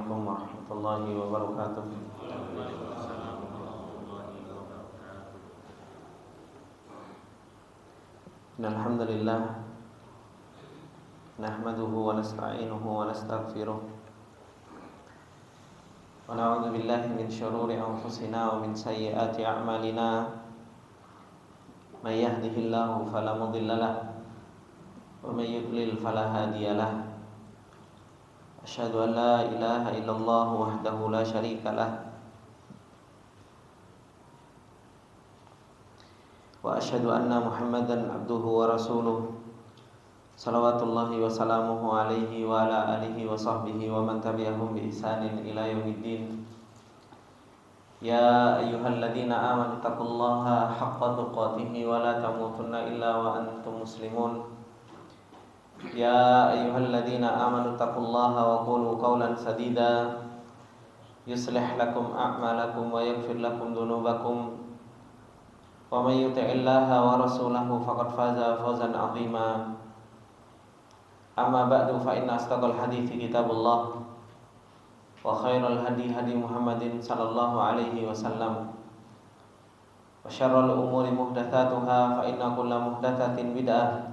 Assalamualaikum warahmatullahi wabarakatuh. Alhamdulillah nahmaduhu wa nasta'inuhu wa nastaghfiruh wa na'udzu billahi min syururi anfusina wa min sayyiati a'malina. May yahdihillahu fala mudilla lahu wa may yudlil fala hadiya lahu. Asyhadu an la ilaha illallah wahdahu la syarika lah wa asyhadu anna Muhammadan abduhu wa rasuluh salawatullahi wa salamuhu alaihi wa ala alihi wa sahbihi wa man tabi'ahum bi ihsanin ila yaumiddin. Ya ayyuhalladzina amanu taqullaha haqqa tuqatih wa la tamutunna illa wa antum muslimun. Ya ayyuhalladzina amanu taqullaha wa qulu qawlan sadida yuslih lakum a'malakum wa yaghfir lakum dhunubakum wa may yuti'illaha wa rasulahu faqad faza fawzan 'azima. Amma ba'du fa inna asdaqal hadithi kitabullah wa khairal hadi hadi Muhammadin sallallahu alaihi wasallam wa syarrul umuri muhdatsatuha fa inna kulla muhdatsatin bid'ah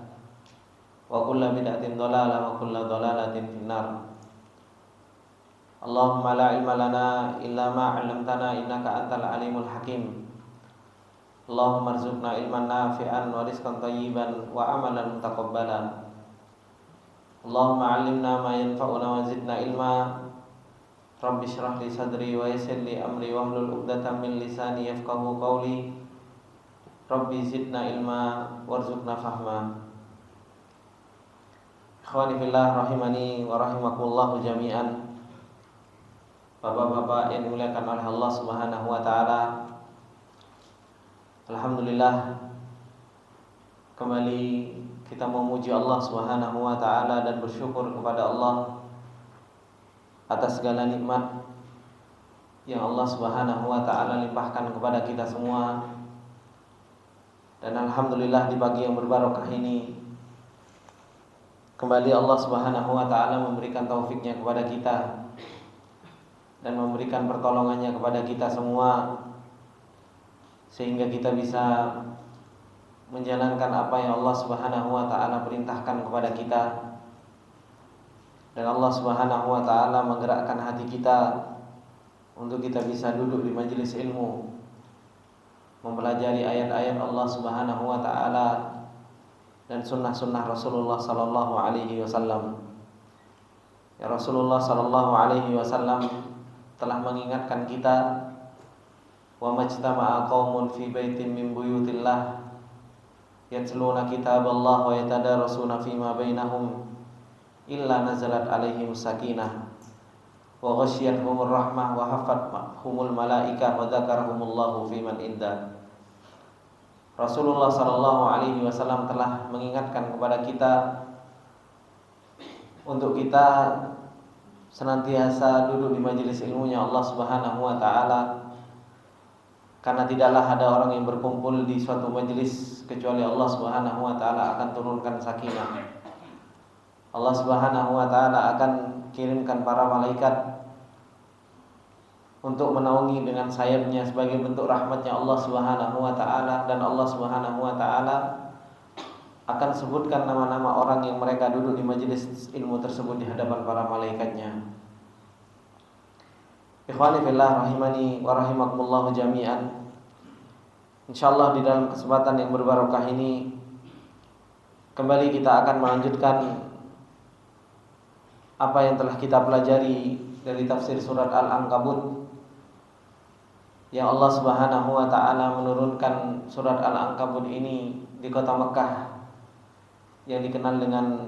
wa kulla bid'atin dhalalah wa kulla dhalalatin finnar. Allahumma la ilma lana illa ma 'allamtana innaka antal alimul hakim. Allahumma arzuqna ilman nafi'an wa rizqan thayyiban wa amalan mutaqabbalan. Allahumma 'allimna ma yanfa'una wa zidna ilma. Rabbi shrah li sadri wa yassir li amri wahlul 'uqdatam min lisani yafqahu qawli. Rabbi zidna ilma warzuqna fahma. Ikhwani fillah rahimani wa rahimakumullah jami'an. Bapak-bapak yang dimuliakan oleh Allah Subhanahu wa taala. Alhamdulillah, kembali kita memuji Allah Subhanahu wa taala dan bersyukur kepada Allah atas segala nikmat yang Allah Subhanahu wa taala limpahkan kepada kita semua. Dan alhamdulillah di pagi yang berbarokah ini kembali Allah Subhanahu wa taala memberikan taufiknya kepada kita dan memberikan pertolongannya kepada kita semua, sehingga kita bisa menjalankan apa yang Allah Subhanahu wa taala perintahkan kepada kita. Dan Allah Subhanahu wa taala menggerakkan hati kita untuk kita bisa duduk di majelis ilmu, mempelajari ayat-ayat Allah Subhanahu wa taala dan sunnah-sunnah Rasulullah sallallahu alaihi wasallam. Ya, Rasulullah sallallahu alaihi wasallam telah mengingatkan kita, wa majtama'a qaumun fi baitin min buyutillah yatluna kitaballah wa yatadarasuna fima bainahum illa nazalat alaihim sakinah wa ghasyiyatuhumur rahmah wa hafathumul malaikah wa dzakarahumullahu fiman indah. Rasulullah sallallahu alaihi wasallam telah mengingatkan kepada kita untuk kita senantiasa duduk di majelis ilmunya Allah Subhanahu wa taala, karena tidaklah ada orang yang berkumpul di suatu majelis kecuali Allah Subhanahu wa taala akan turunkan sakinah. Allah Subhanahu wa taala akan kirimkan para malaikat untuk menaungi dengan sayapnya sebagai bentuk rahmatnya Allah Subhanahu wa taala, dan Allah Subhanahu wa taala akan sebutkan nama-nama orang yang mereka duduk di majelis ilmu tersebut di hadapan para malaikatnya. Ikhwani fillah rahimani wa rahimakumullah jami'an. Insyaallah di dalam kesempatan yang berbarokah ini kembali kita akan melanjutkan apa yang telah kita pelajari dari tafsir surat Al-Ankabut, yang Allah Subhanahu wa taala menurunkan surat Al-Ankabut ini di kota Mekah yang dikenal dengan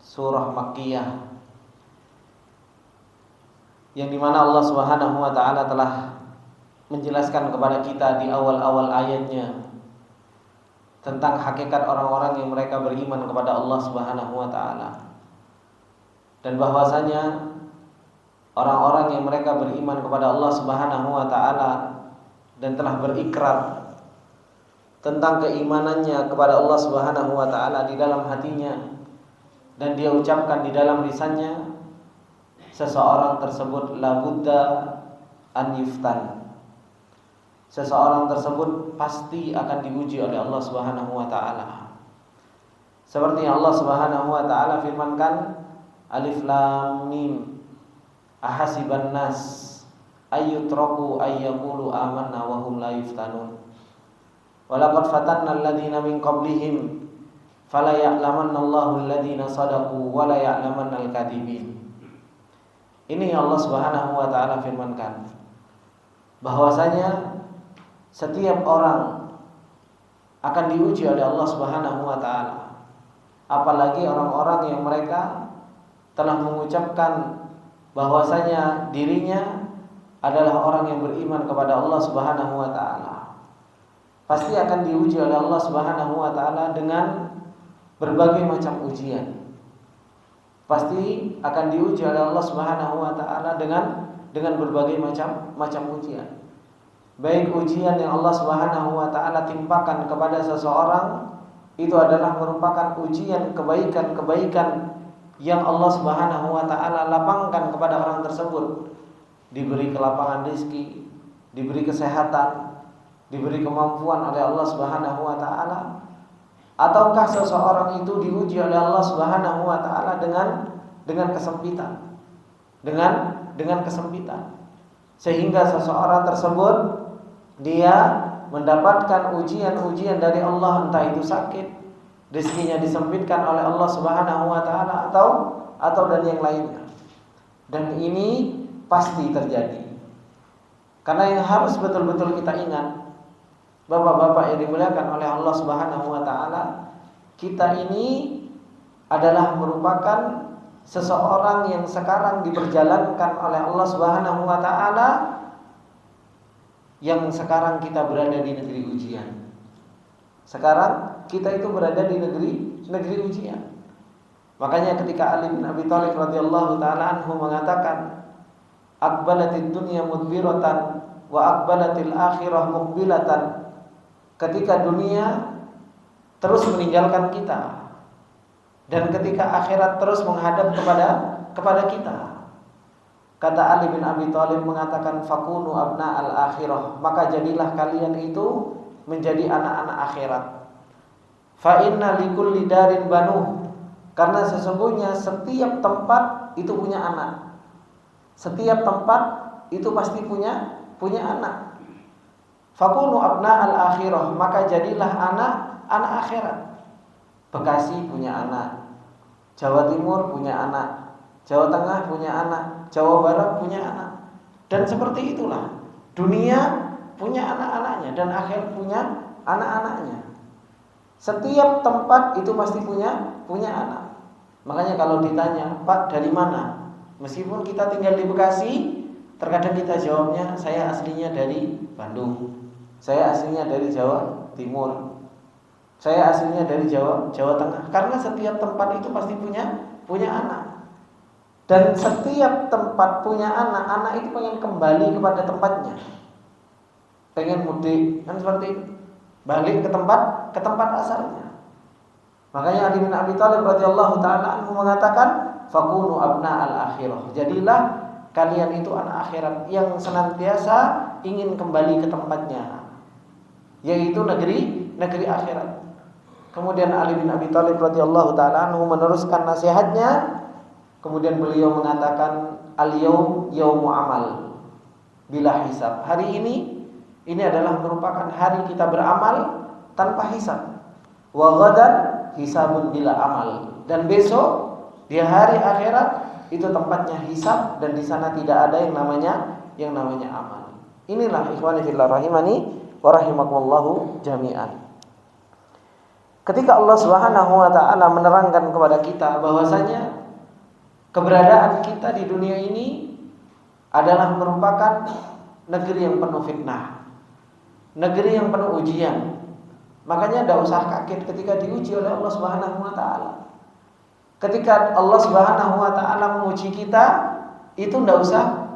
surah Makkiyah, yang dimana Allah Subhanahu wa taala telah menjelaskan kepada kita di awal-awal ayatnya tentang hakikat orang-orang yang mereka beriman kepada Allah Subhanahu wa taala, dan bahwasanya orang-orang yang mereka beriman kepada Allah Subhanahu wa taala dan telah berikrar tentang keimanannya kepada Allah Subhanahu wa taala di dalam hatinya dan dia ucapkan di dalam lisannya, seseorang tersebut labudda an yuftan. Seseorang tersebut pasti akan diuji oleh Allah Subhanahu wa taala. Seperti yang Allah Subhanahu wa taala firmankan, Alif Lam Mim, ahasiban nas ayyutraku ayyaqulu amanna wa hum la yuftanun. Walaqad fatanna alladziina min qablihim fala ya'lamanna Allahu alladziina shadaqu wa la ya'lamanna al-kadzibin. Ini Allah Subhanahu wa taala firmankan bahwasanya setiap orang akan diuji oleh Allah Subhanahu wa taala. Apalagi orang-orang yang mereka telah mengucapkan bahwasanya dirinya adalah orang yang beriman kepada Allah Subhanahu wa taala. Pasti akan diuji oleh Allah Subhanahu wa taala dengan berbagai macam ujian. Pasti akan diuji oleh Allah Subhanahu wa taala dengan berbagai macam ujian. Baik ujian yang Allah Subhanahu wa taala timpakan kepada seseorang itu adalah merupakan ujian kebaikan-kebaikan yang Allah Subhanahu wa taala lapangkan kepada orang tersebut. Diberi kelapangan rezeki, diberi kesehatan, diberi kemampuan oleh Allah Subhanahu wa taala. Ataukah seseorang itu diuji oleh Allah Subhanahu wa taala dengan kesempitan. Dengan kesempitan. Sehingga seseorang tersebut dia mendapatkan ujian-ujian dari Allah, entah itu sakit, rezekinya disempitkan oleh Allah Subhanahu wa taala atau dan yang lainnya. Dan ini pasti terjadi. Karena yang harus betul-betul kita ingat, Bapak-bapak yang dimuliakan oleh Allah Subhanahu wa taala, kita ini adalah merupakan seseorang yang sekarang diperjalankan oleh Allah Subhanahu wa taala, yang sekarang kita berada di negeri ujian. Sekarang kita itu berada di negeri ujian. Makanya ketika Ali bin Abi Thalib radhiyallahu taala anhu mengatakan, aqbalatid dunya mudbiratan wa aqbalatil akhirah muqbilatan. Ketika dunia terus meninggalkan kita dan ketika akhirat terus menghadap kepada kita. Kata Ali bin Abi Thalib mengatakan, fakunu abna al-akhirah, maka jadilah kalian itu menjadi anak-anak akhirat. Fa inna likulli darin banuh, karena sesungguhnya setiap tempat itu punya anak. Setiap tempat itu pasti punya anak. Fakunu abna al-akhirah, maka jadilah anak akhirat. Bekasi punya anak, Jawa Timur punya anak, Jawa Tengah punya anak, Jawa Barat punya anak. Dan seperti itulah dunia punya anak-anaknya dan akhirat punya anak-anaknya. Setiap tempat itu pasti punya anak. Makanya kalau ditanya, Pak dari mana? Meskipun kita tinggal di Bekasi, terkadang kita jawabnya, saya aslinya dari Bandung, saya aslinya dari Jawa Timur, saya aslinya dari Jawa Tengah. Karena setiap tempat itu pasti punya anak. Dan setiap tempat punya anak itu pengen kembali kepada tempatnya. Pengen mudik, kan seperti itu. Balik ke tempat asalnya. Makanya Ali bin Abi Thalib radhiyallahu taala anhu mengatakan, fakunu abna al-akhirah. Jadilah kalian itu anak akhirat yang senantiasa ingin kembali ke tempatnya, yaitu negeri akhirat. Kemudian Ali bin Abi Thalib radhiyallahu taala anhu meneruskan nasihatnya. Kemudian beliau mengatakan, al-yaum yaumu amal bila hisab. Hari ini adalah merupakan hari kita beramal tanpa hisab. Wa ghadan hisabun bila amal. Dan besok di hari akhirat itu tempatnya hisab dan di sana tidak ada yang namanya amal. Inilah ikhwani fillah rahimani wa rahimakumullahu jami'an. Ketika Allah Subhanahu wa taala menerangkan kepada kita bahwasanya keberadaan kita di dunia ini adalah merupakan negeri yang penuh fitnah, negeri yang penuh ujian. Makanya tidak usah kaget ketika diuji oleh Allah Subhanahu wa taala. Ketika Allah Subhanahu wa taala menguji kita, itu tidak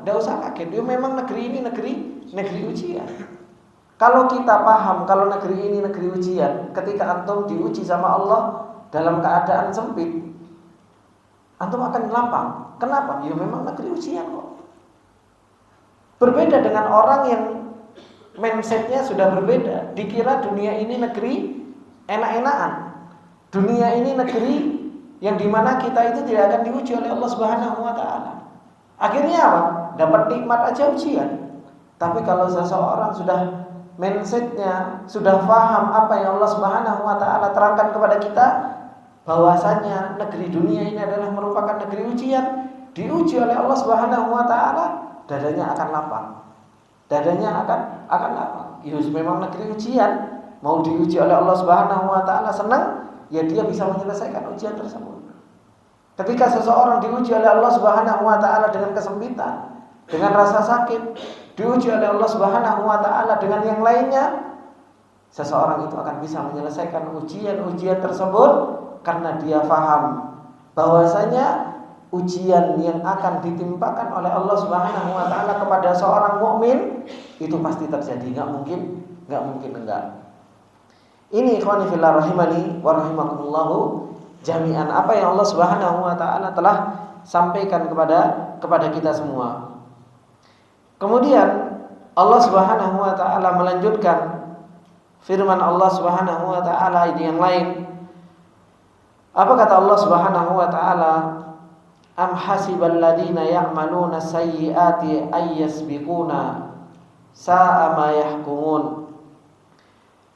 usah kaget. Dia memang negeri ini negeri ujian. Kalau kita paham kalau negeri ini negeri ujian, ketika antum diuji sama Allah dalam keadaan sempit, antum akan lapang. Kenapa? Ya memang negeri ujian kok. Berbeda dengan orang yang mindsetnya sudah berbeda. Dikira dunia ini negeri enak-enakan. Dunia ini negeri yang dimana kita itu tidak akan diuji oleh Allah Subhanahu wa Ta'ala. Akhirnya apa? Dapat nikmat aja ujian. Tapi kalau seseorang sudah mindsetnya, sudah paham apa yang Allah Subhanahu wa Ta'ala terangkan kepada kita, bahwasanya negeri dunia ini adalah merupakan negeri ujian, diuji oleh Allah Subhanahu wa Ta'ala, dadanya akan lapang. Dadanya akan lapang. Ya memang negeri ujian, mau diuji oleh Allah Subhanahu wa Ta'ala senang, ya dia bisa menyelesaikan ujian tersebut. Ketika seseorang diuji oleh Allah Subhanahu wa Ta'ala dengan kesempitan, dengan rasa sakit, diuji oleh Allah Subhanahu wa Ta'ala dengan yang lainnya, seseorang itu akan bisa menyelesaikan ujian-ujian tersebut karena dia paham bahwasanya ujian yang akan ditimpakan oleh Allah Subhanahu wa Ta'ala kepada seorang mukmin itu pasti terjadi, enggak mungkin enggak. Ini ikhwani fillah rahimani wa rahimakumullahu jami'an, apa yang Allah Subhanahu wa Ta'ala telah sampaikan kepada kita semua. Kemudian Allah Subhanahu wa Ta'ala melanjutkan firman Allah Subhanahu wa Ta'ala di yang lain. Apa kata Allah Subhanahu wa Ta'ala? Am hasibal ladina ya'maluna sayyiati ayyasbiquna sa'a ma yahkumun.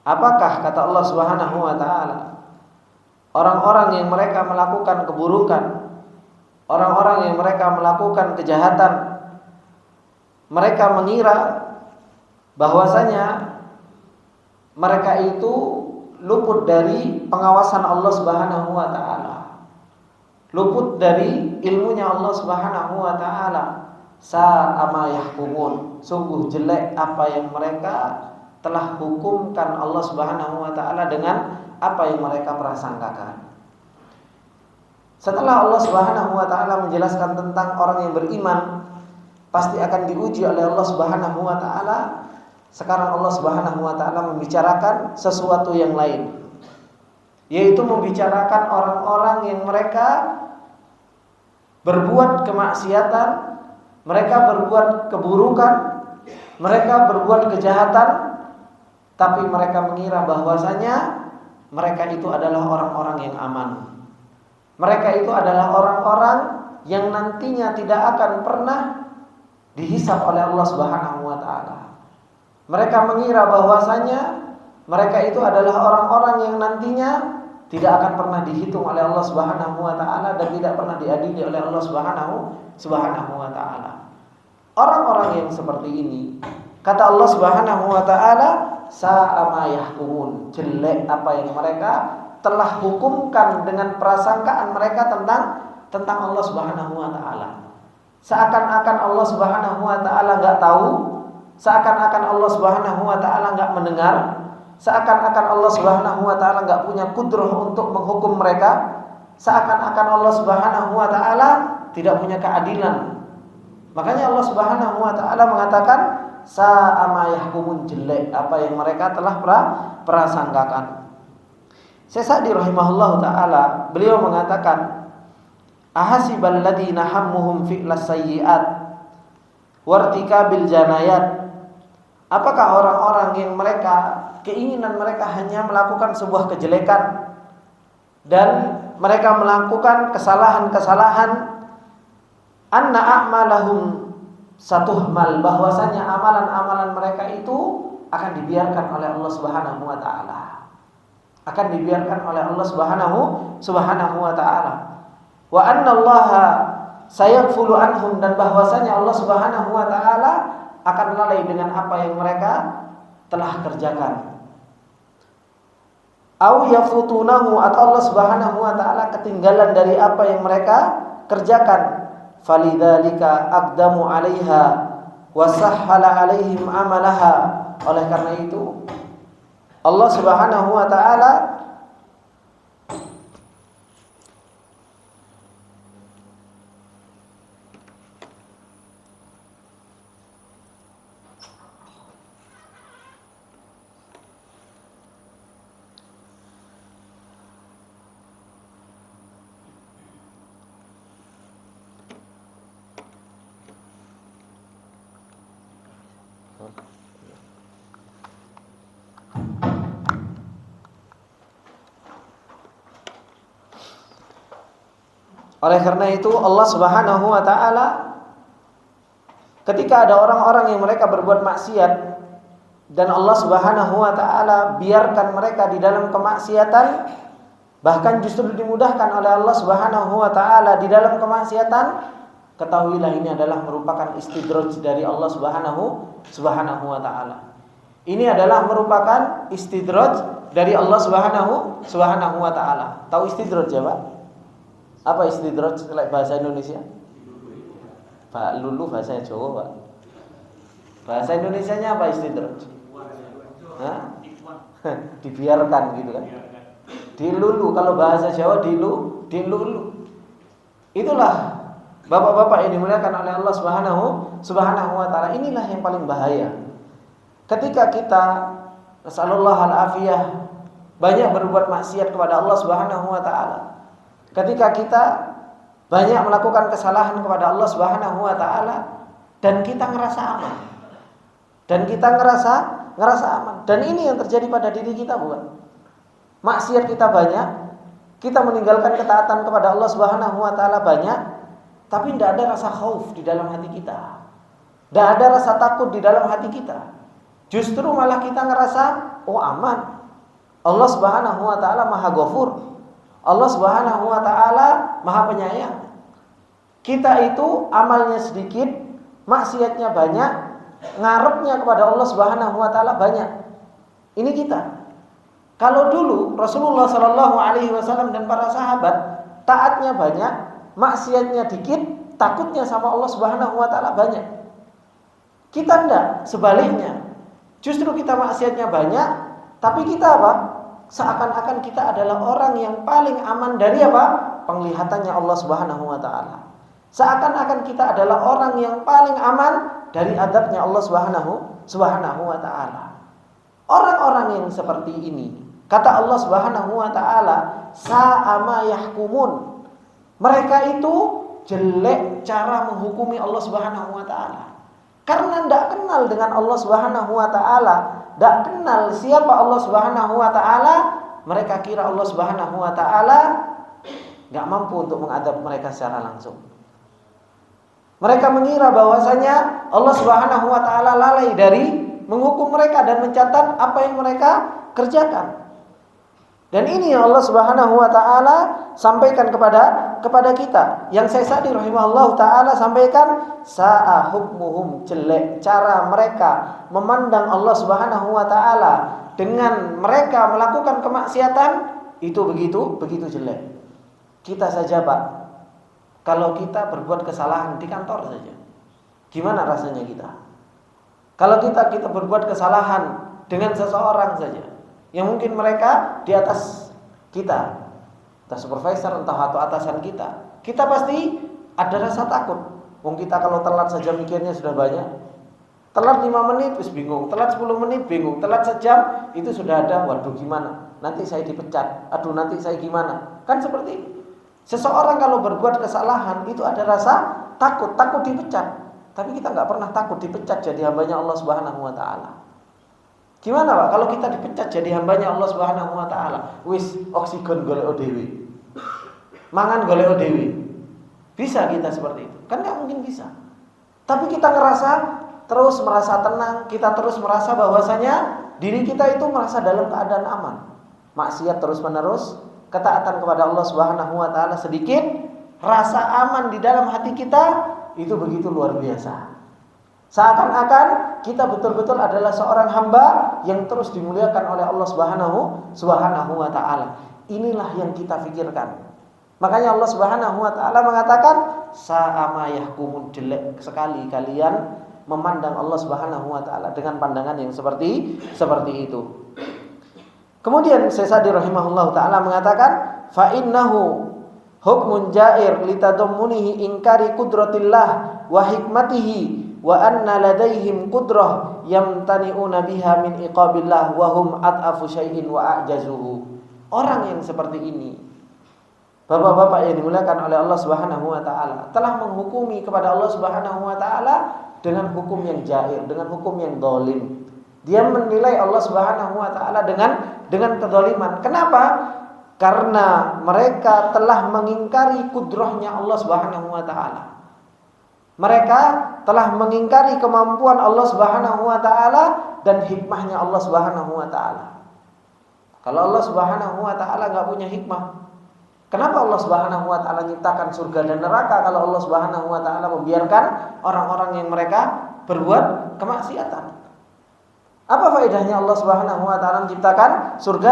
Apakah kata Allah Subhanahu wa Ta'ala, orang-orang yang mereka melakukan keburukan, orang-orang yang mereka melakukan kejahatan, mereka mengira bahwasanya mereka itu luput dari pengawasan Allah Subhanahu wa Ta'ala, luput dari ilmunya Allah Subhanahu wa Ta'ala. Sa'a ma yahkumun, sungguh jelek apa yang mereka telah hukumkan Allah Subhanahu wa Ta'ala dengan apa yang mereka prasangkakan. Setelah Allah Subhanahu wa Ta'ala menjelaskan tentang orang yang beriman pasti akan diuji oleh Allah Subhanahu wa Ta'ala, sekarang Allah Subhanahu wa Ta'ala membicarakan sesuatu yang lain, yaitu membicarakan orang-orang yang mereka berbuat kemaksiatan, mereka berbuat keburukan, mereka berbuat kejahatan, tapi mereka mengira bahwasanya mereka itu adalah orang-orang yang aman. Mereka itu adalah orang-orang yang nantinya tidak akan pernah dihisab oleh Allah Subhanahu wa Ta'ala. Mereka mengira bahwasanya mereka itu adalah orang-orang yang nantinya tidak akan pernah dihitung oleh Allah Subhanahu wa Ta'ala dan tidak pernah diadili oleh Allah Subhanahu wa Ta'ala. Orang-orang yang seperti ini, kata Allah Subhanahu wa Ta'ala, sa'a ma yahkumun, jelek apa yang mereka telah hukumkan dengan prasangkaan mereka tentang Allah Subhanahu wa Ta'ala. Seakan-akan Allah Subhanahu wa Ta'ala enggak tahu, seakan-akan Allah Subhanahu wa Ta'ala enggak mendengar, seakan-akan Allah Subhanahu wa Ta'ala enggak punya kudrah untuk menghukum mereka, seakan-akan Allah Subhanahu wa Ta'ala tidak punya keadilan. Makanya Allah Subhanahu wa Ta'ala mengatakan sa'a ma yahkumun, jelek apa yang mereka telah prasangkakan. Syekh Sa'di rahimahullahu ta'ala, beliau mengatakan, ahasibal ladina hammuhum fi'las sayyi'at wartikabil janayat. Apakah orang-orang yang mereka keinginan mereka hanya melakukan sebuah kejelekan dan mereka melakukan kesalahan-kesalahan, anna a'malahum satuhmal, bahwasanya amalan-amalan mereka itu akan dibiarkan oleh Allah Subhanahu wa Ta'ala, akan dibiarkan oleh Allah Subhanahu wa Ta'ala. Wa anna Allaha sayaghfulu anhum, dan bahwasanya Allah Subhanahu wa Ta'ala akan lalai dengan apa yang mereka telah kerjakan. Au yafutunahu, atau Allah Subhanahu wa Ta'ala ketinggalan dari apa yang mereka kerjakan. Falidzalika aqdamu 'alaiha wa sahhala 'alaihim amalaha. Oleh karena itu Allah Subhanahu wa Ta'ala Oleh karena itu Allah Subhanahu wa taala ketika ada orang-orang yang mereka berbuat maksiat dan Allah Subhanahu wa taala biarkan mereka di dalam kemaksiatan, bahkan justru dimudahkan oleh Allah Subhanahu wa taala di dalam kemaksiatan, ketahuilah ini adalah merupakan istidraj dari Allah Subhanahu wa taala. Ini adalah merupakan istidraj dari Allah Subhanahu wa taala. Tahu istidraj ya, Pak? Apa istidraj bahasa Indonesia? Pak Lulu bahasa Jawa, Pak. Bahasa Indonesianya apa istidraj? Hah? Dibiarkan gitu kan. Dilulu, kalau bahasa Jawa dilulu. Itulah Bapak-bapak yang dimuliakan oleh Allah Subhanahu wa taala, inilah yang paling bahaya. Ketika kita nasallallahu al-afiyah banyak berbuat maksiat kepada Allah Subhanahu wa taala. Ketika kita banyak melakukan kesalahan kepada Allah Subhanahu wa taala dan kita ngerasa aman. Dan kita ngerasa aman. Dan ini yang terjadi pada diri kita, bukan? Maksiat kita banyak, kita meninggalkan ketaatan kepada Allah Subhanahu wa taala banyak, tapi tidak ada rasa khauf di dalam hati kita. Tidak ada rasa takut di dalam hati kita. Justru malah kita ngerasa, oh aman. Allah Subhanahu wa taala Maha Ghafur. Allah Subhanahu wa taala Maha Penyayang. Kita itu amalnya sedikit, maksiatnya banyak, ngarepnya kepada Allah Subhanahu wa taala banyak. Ini kita. Kalau dulu Rasulullah sallallahu alaihi wasallam dan para sahabat taatnya banyak, maksiatnya dikit, takutnya sama Allah Subhanahu wa taala banyak. Kita enggak, sebaliknya. Justru kita maksiatnya banyak, tapi kita apa? Seakan-akan kita adalah orang yang paling aman dari apa? Penglihatannya Allah Subhanahu wa taala. Seakan-akan kita adalah orang yang paling aman dari adabnya Allah Subhanahu wa taala. Orang-orang yang seperti ini, kata Allah Subhanahu wa taala, sa'ama yahkumun. Mereka itu jelek cara menghukumi Allah Subhanahu wa taala. Karena tidak kenal dengan Allah Subhanahu wa taala, tidak kenal siapa Allah Subhanahu wa taala, mereka kira Allah Subhanahu wa taala enggak mampu untuk mengadab mereka secara langsung. Mereka mengira bahwasanya Allah Subhanahu wa taala lalai dari menghukum mereka dan mencatat apa yang mereka kerjakan. Dan ini yang Allah Subhanahu wa taala sampaikan kepada kita. Yang saya Sa'di rahimahullah taala sampaikan, sa'a hukmuhum, jelek cara mereka memandang Allah Subhanahu wa taala dengan mereka melakukan kemaksiatan, itu begitu jelek. Kita saja, Pak, kalau kita berbuat kesalahan di kantor saja, gimana rasanya kita? Kalau kita berbuat kesalahan dengan seseorang saja, yang mungkin mereka di atas kita, entah supervisor, entah atau atasan kita, kita pasti ada rasa takut. Wong kita kalau telat saja mikirnya sudah banyak. Telat 5 menit wis bingung, telat 10 menit bingung, telat sejam itu sudah ada, waduh gimana? Nanti saya dipecat, aduh nanti saya gimana? Kan seperti itu. Seseorang kalau berbuat kesalahan itu ada rasa takut dipecat. Tapi kita nggak pernah takut dipecat jadi hambanya Allah Subhanahu wa taala. Gimana, Pak? Kalau kita dipecat jadi hambanya Allah Subhanahu wa taala, wis oksigen golek dhewe. Mangan golek dhewe. Bisa kita seperti itu? Kan enggak mungkin bisa. Tapi kita terus merasa tenang, kita terus merasa bahwasanya diri kita itu merasa dalam keadaan aman. Maksiat terus-menerus, ketaatan kepada Allah Subhanahu wa taala sedikit, rasa aman di dalam hati kita itu begitu luar biasa. Seakan-akan kita betul-betul adalah seorang hamba yang terus dimuliakan oleh Allah Subhanahu wa taala. Inilah yang kita pikirkan. Makanya Allah Subhanahu wa taala mengatakan, sa'ama yahkumun, jelek sekali kalian memandang Allah Subhanahu wa taala dengan pandangan yang seperti itu. Kemudian Syekh Sa'di rahimahullahu taala mengatakan, fa innahu hukmun ja'ir litadammunihi inkari qudratillah wa hikmatihi wa anna ladaihim qudrah yamtani'una biha min iqabillah wa hum at'afu syai'in wa a'jazuhu. Orang yang seperti ini Bapak-bapak yang dimuliakan oleh Allah Subhanahu wa taala, telah menghukumi kepada Allah Subhanahu wa taala dengan hukum yang jair, dengan hukum yang zalim. Dia menilai Allah Subhanahu wa taala dengan kedzaliman. Kenapa? Karena mereka telah mengingkari kudrahnya Allah Subhanahu wa taala. Mereka telah mengingkari kemampuan Allah Subhanahu wa taala dan hikmahnya Allah Subhanahu wa taala. Kalau Allah Subhanahu wa taala enggak punya hikmah, kenapa Allah Subhanahu wa taala nyiptakan surga dan neraka kalau Allah Subhanahu wa taala membiarkan orang-orang yang mereka berbuat kemaksiatan? Apa faedahnya Allah Subhanahu wa taala menciptakan surga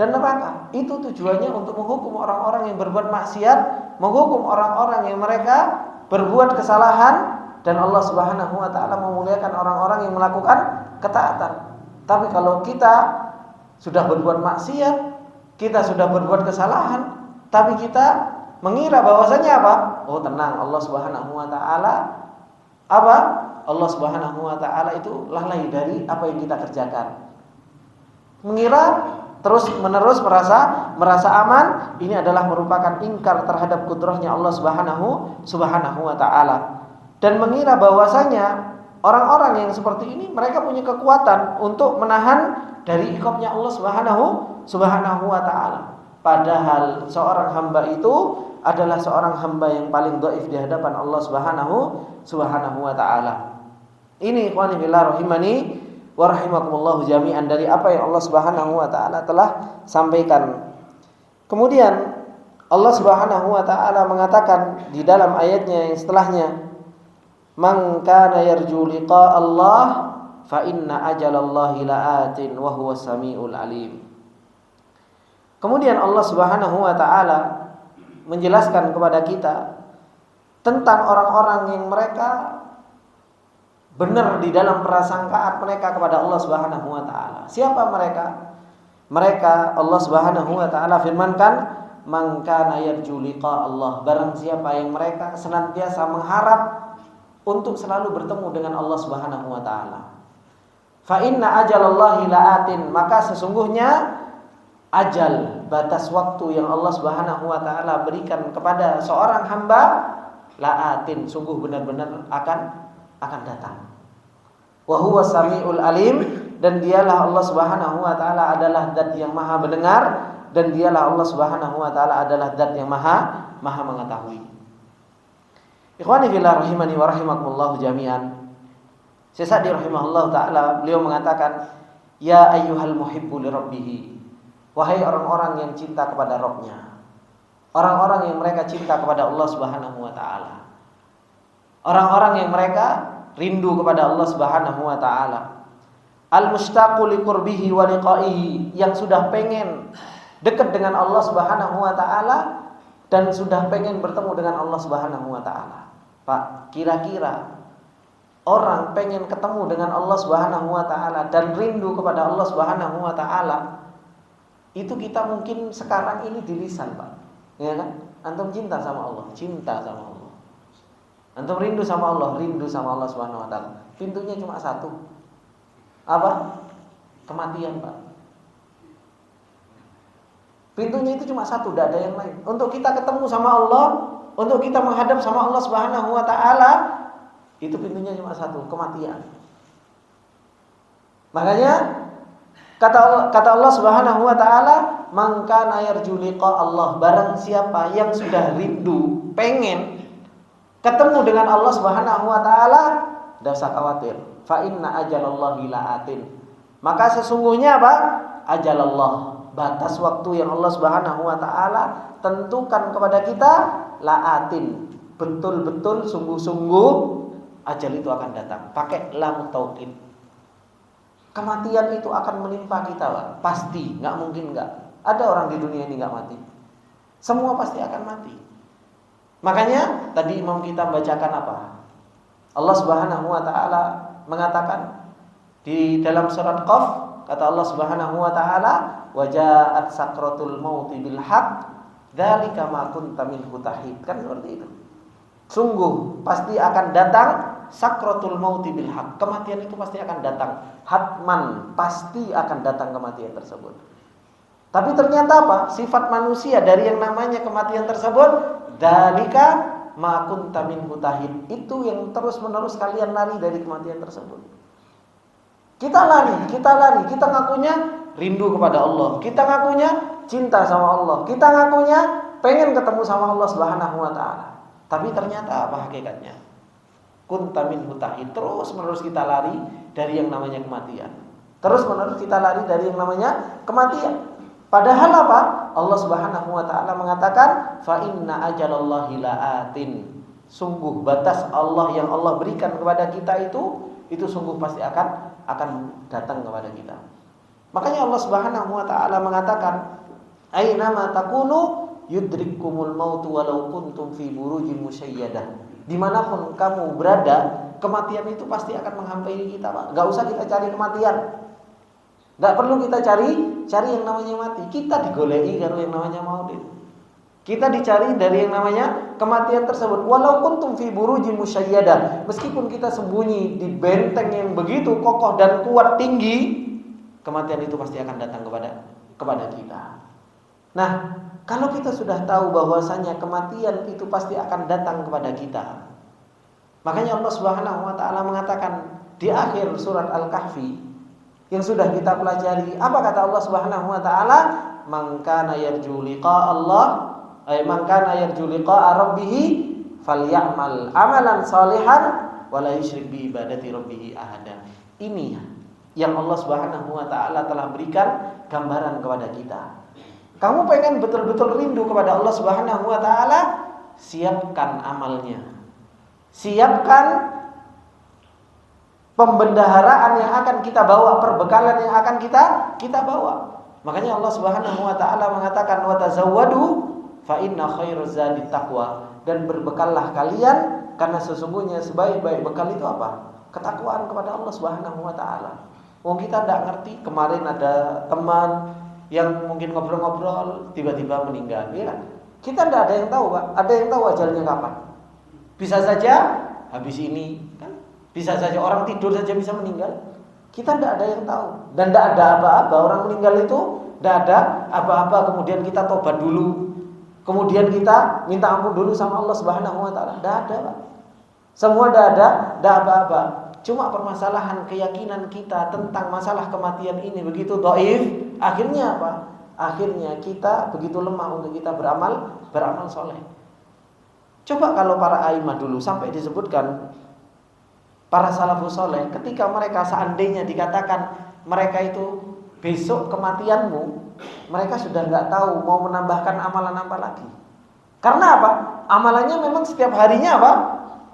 dan neraka? Itu tujuannya untuk menghukum orang-orang yang berbuat maksiat, menghukum orang-orang yang mereka berbuat kesalahan, dan Allah Subhanahu wa taala memuliakan orang-orang yang melakukan ketaatan. Tapi kalau kita sudah berbuat maksiat, kita sudah berbuat kesalahan, tapi kita mengira bahwasanya apa? Oh, tenang, Allah Subhanahu wa taala apa? Allah Subhanahu wa taala itu lalai dari apa yang kita kerjakan. Mengira terus-menerus merasa aman, ini adalah merupakan ingkar terhadap kudrahnya Allah Subhanahu wa taala. Dan mengira bahwasanya orang-orang yang seperti ini mereka punya kekuatan untuk menahan dari iqabnya Allah Subhanahu wa taala. Padahal seorang hamba itu adalah seorang hamba yang paling dhaif di hadapan Allah Subhanahu wa taala. Ini ikhwani fillah rahimani wa rahimakumullah jami'an dari apa yang Allah Subhanahu wa taala telah sampaikan. Kemudian Allah Subhanahu wa taala mengatakan di dalam ayatnya yang setelahnya, "Man kana yarju liqa Allah fa inna ajalallahi la'atin wa huwas samiul alim." Kemudian Allah Subhanahu wa taala menjelaskan kepada kita tentang orang-orang yang mereka benar di dalam prasangkaan mereka kepada Allah Subhanahu wa taala. Siapa mereka? Mereka Allah Subhanahu wa taala firmankan, "Man kana yarju liqa Allah." Barang siapa yang mereka senantiasa mengharap untuk selalu bertemu dengan Allah Subhanahu wa taala. Fa inna ajalallahi la'atin, maka sesungguhnya ajal, batas waktu yang Allah Subhanahu wa taala berikan kepada seorang hamba, la'atin, sungguh benar-benar akan datang. Wa huwa samiul alim, dan dialah Allah Subhanahu wa taala adalah zat yang maha mendengar, dan dialah Allah Subhanahu wa taala adalah zat yang maha mengetahui. Ikhwani fillah rahimani wa rahimakumullah jami'an. Syekh Sa'di rahimahullah taala beliau mengatakan, "Ya ayyuhal muhibbu li rabbih." Wahai orang-orang yang cinta kepada Rabb-nya. Orang-orang yang mereka cinta kepada Allah Subhanahu wa taala. Orang-orang yang mereka rindu kepada Allah Subhanahu wa taala. Al-mustaqu li qurbihi wa liqa'ihi, yang sudah pengen dekat dengan Allah Subhanahu wa taala dan sudah pengen bertemu dengan Allah Subhanahu wa taala. Pak, kira-kira orang pengen ketemu dengan Allah Subhanahu wa taala dan rindu kepada Allah Subhanahu wa taala, itu kita mungkin sekarang ini di lisan, Pak. Ya kan? Antum cinta sama Allah, cinta sama Allah. Antum rindu sama Allah, rindu sama Allah Subhanahu wa taala. Pintunya cuma satu. Apa? Kematian, Pak. Pintunya itu cuma satu, tidak ada yang lain. Untuk kita ketemu sama Allah, untuk kita menghadap sama Allah Subhanahu wa taala, itu pintunya cuma satu, kematian. Makanya kata Allah Subhanahu wa taala, "Man kana yarju liqa Allah." Barang siapa yang sudah rindu, pengen ketemu dengan Allah Subhanahu wa taala, tidak usah khawatir. Fa inna ajalallahi la'atin. Maka sesungguhnya apa? Ajalallah, batas waktu yang Allah Subhanahu wa taala tentukan kepada kita, la'atin, betul-betul sungguh-sungguh ajal itu akan datang. Pakai lam taukid. Kematian itu akan menimpa kita, Pak. Pasti, enggak mungkin enggak. Ada orang di dunia ini enggak mati. Semua pasti akan mati. Makanya tadi imam kita membacakan apa? Allah Subhanahu wa taala mengatakan di dalam surat Qaf, kata Allah Subhanahu wa taala, "Wa ja'at sakratul mauti bil haqq, dzalika ma kunta minhu tahid." Kan seperti itu. Sungguh pasti akan datang sakratul mauti bil haqq. Kematian itu pasti akan datang. Hatman, pasti akan datang kematian tersebut. Tapi ternyata apa? Sifat manusia dari yang namanya kematian tersebut, dzalika ma kunta minhu tahid. Itu yang terus-menerus kalian lari dari kematian tersebut. Kita lari, kita ngakunya rindu kepada Allah, kita ngakunya cinta sama Allah, kita ngakunya pengen ketemu sama Allah Subhanahu wa taala. Tapi ternyata apa hakikatnya? Kunta minhu tahid. Terus-menerus kita lari dari yang namanya kematian. Terus-menerus kita lari dari yang namanya kematian. Padahal apa? Allah Subhanahu wa taala mengatakan fa inna ajalallahi laatin. Sungguh batas Allah yang Allah berikan kepada kita itu sungguh pasti akan datang kepada kita. Makanya Allah Subhanahu wa taala mengatakan aina ma takunu yudrikkumul mautu walau kuntum fi burujin musyayyadah. Dimanapun kamu berada, kematian itu pasti akan menghampiri kita, Pak. Enggak usah kita cari kematian. Enggak perlu kita cari yang namanya mati. Kita digoleki karo yang namanya maut. Kita dicari dari yang namanya kematian tersebut. Walau kuntum fi burujin musyayyadah. Meskipun kita sembunyi di benteng yang begitu kokoh dan kuat tinggi, kematian itu pasti akan datang kepada kita. Nah, kalau kita sudah tahu bahwasanya kematian itu pasti akan datang kepada kita, makanya Allah Subhanahu wa taala mengatakan di akhir surat Al-Kahfi yang sudah kita pelajari, apa kata Allah Subhanahu wa taala? Man kana yarju liqa Allah, man kana yarju liqa rabbih falyamal amalan shalihan wa la yusyrik bi ibadati rabbih ahada. Ini yang Allah Subhanahu wa taala telah berikan gambaran kepada kita. Kamu pengen betul-betul rindu kepada Allah Subhanahu wa taala, siapkan amalnya. Siapkan pembendaharaan yang akan kita bawa, perbekalan yang akan kita bawa. Makanya Allah Subhanahu wa taala mengatakan wa tazawwadu fa inna khairaz zadi taqwa, dan berbekallah kalian karena sesungguhnya sebaik-baik bekal itu apa? Ketakwaan kepada Allah Subhanahu wa taala. Wong kita enggak ngerti, kemarin ada teman yang mungkin ngobrol-ngobrol tiba-tiba meninggal, ya kan? Kita enggak ada yang tahu, Pak. Ada yang tahu ajalnya kapan? Bisa saja habis ini, kan? Bisa saja orang tidur saja bisa meninggal. Kita tidak ada yang tahu. Dan tidak ada apa-apa. Orang meninggal itu tidak ada apa-apa. Kemudian kita tobat dulu. Kemudian kita minta ampun dulu sama Allah Subhanahu wa taala. Tidak ada, Pak. Semua tidak ada apa-apa. Cuma permasalahan keyakinan kita tentang masalah kematian ini begitu dhaif. Akhirnya apa? Akhirnya kita begitu lemah untuk kita beramal soleh. Coba kalau para aimah dulu sampai disebutkan para salafus soleh, ketika mereka seandainya dikatakan mereka itu besok kematianmu, mereka sudah nggak tahu mau menambahkan amalan apa lagi. Karena apa? Amalannya memang setiap harinya apa?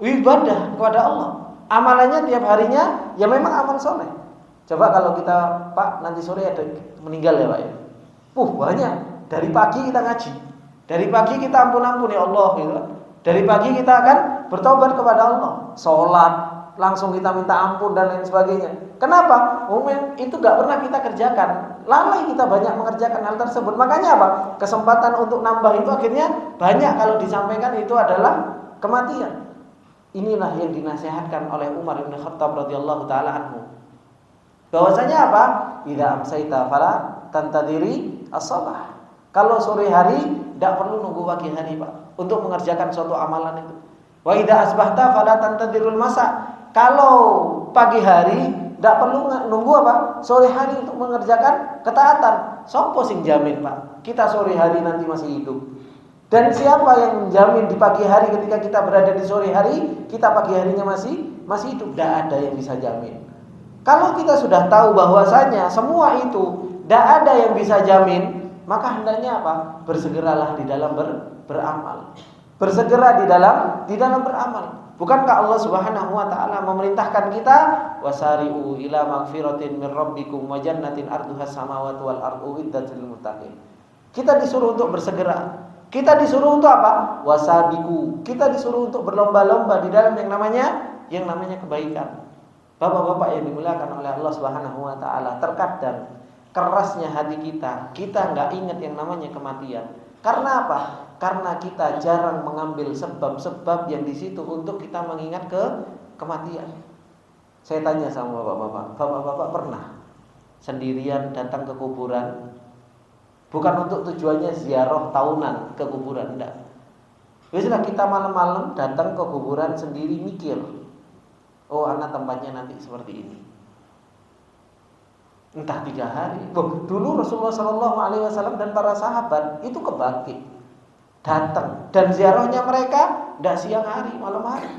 Ibadah kepada Allah. Amalannya tiap harinya ya memang amal soleh. Coba kalau kita, Pak, nanti sore ada meninggal ya Pak ya. Banyak. Dari pagi kita ngaji, dari pagi kita ampun ya Allah gitu. Dari pagi kita akan bertobat kepada Allah, sholat, langsung kita minta ampun dan lain sebagainya. Kenapa? Itu gak pernah kita kerjakan. Lalai kita banyak mengerjakan hal tersebut. Makanya apa? Kesempatan untuk nambah itu akhirnya banyak. Kalau disampaikan itu adalah kematian. Inilah yang dinasihatkan oleh Umar bin Khattab radhiyallahu taala anhu. Bahwasanya apa? Idza amsayta fala tantadiri as-sabah. Kalau sore hari tidak perlu nunggu pagi hari, Pak, untuk mengerjakan suatu amalan itu. Wa idza asbahta fala tantadirul masa. Kalau pagi hari tidak perlu nunggu apa? Sore hari untuk mengerjakan ketaatan. Sopo sing jamin, Pak, kita sore hari nanti masih hidup? Dan siapa yang menjamin di pagi hari ketika kita berada di sore hari, kita pagi harinya masih hidup? Tidak ada yang bisa jamin. Kalau kita sudah tahu bahwasanya semua itu tidak ada yang bisa jamin, maka hendaknya apa? Bersegeralah di dalam beramal. Bersegera di dalam beramal. Bukankah Allah Subhanahu wa taala memerintahkan kita wasari'u ila magfiratin min rabbikum wa jannatin arduhas samawati wal ardu uiddatul lil muttaqin. Kita disuruh untuk bersegera. Kita disuruh untuk apa? Wasabiku. Kita disuruh untuk berlomba-lomba di dalam yang namanya kebaikan. Bapak-bapak yang dimuliakan oleh Allah Subhanahu wa taala, terkadang kerasnya hati kita enggak ingat yang namanya kematian. Karena apa? Karena kita jarang mengambil sebab-sebab yang di situ untuk kita mengingat kematian. Saya tanya sama bapak-bapak pernah sendirian datang ke kuburan, Bukan untuk tujuannya ziarah tahunan ke kuburan, enggak. Biasalah kita malam-malam datang ke kuburan sendiri mikir, oh anak tempatnya nanti seperti ini. Entah 3 hari. Dulu Rasulullah SAW dan para sahabat itu ke Baqi datang, dan ziarahnya mereka tidak siang hari, malam hari.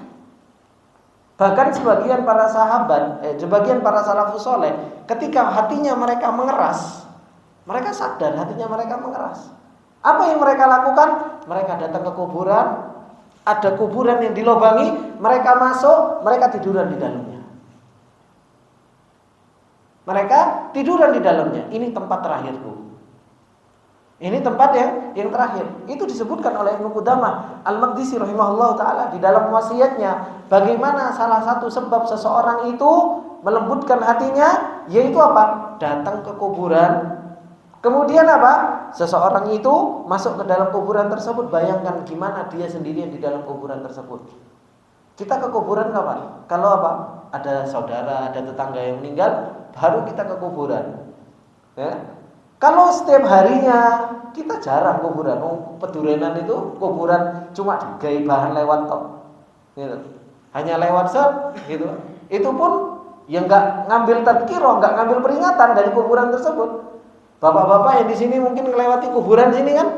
Bahkan sebagian para sahabat, sebagian para salafus soleh, ketika hatinya mereka mengeras, mereka sadar hatinya mereka mengeras. Apa yang mereka lakukan? Mereka datang ke kuburan, ada kuburan yang dilobangi, mereka masuk, mereka tiduran di dalamnya. Mereka tiduran di dalamnya. Ini tempat terakhirku. Ini tempat yang terakhir. Itu disebutkan oleh Ibnu Qudamah Al-Maqdisi rahimahullah ta'ala di dalam wasiatnya. Bagaimana salah satu sebab seseorang itu melembutkan hatinya, yaitu apa? Datang ke kuburan. Kemudian apa? Seseorang itu masuk ke dalam kuburan tersebut. Bayangkan gimana dia sendirian di dalam kuburan tersebut. Kita ke kuburan kapan? Kalau apa? Ada saudara, ada tetangga yang meninggal, baru kita ke kuburan. Ya. Kalau setiap harinya kita jarang kuburan. Pedurenan itu kuburan cuma digawe bahan lewat tok. Gitu. Hanya lewat set gitu. Itu pun yang enggak ngambil tadkiro, enggak ngambil peringatan dari kuburan tersebut. Bapak-bapak yang di sini mungkin melewati kuburan sini kan?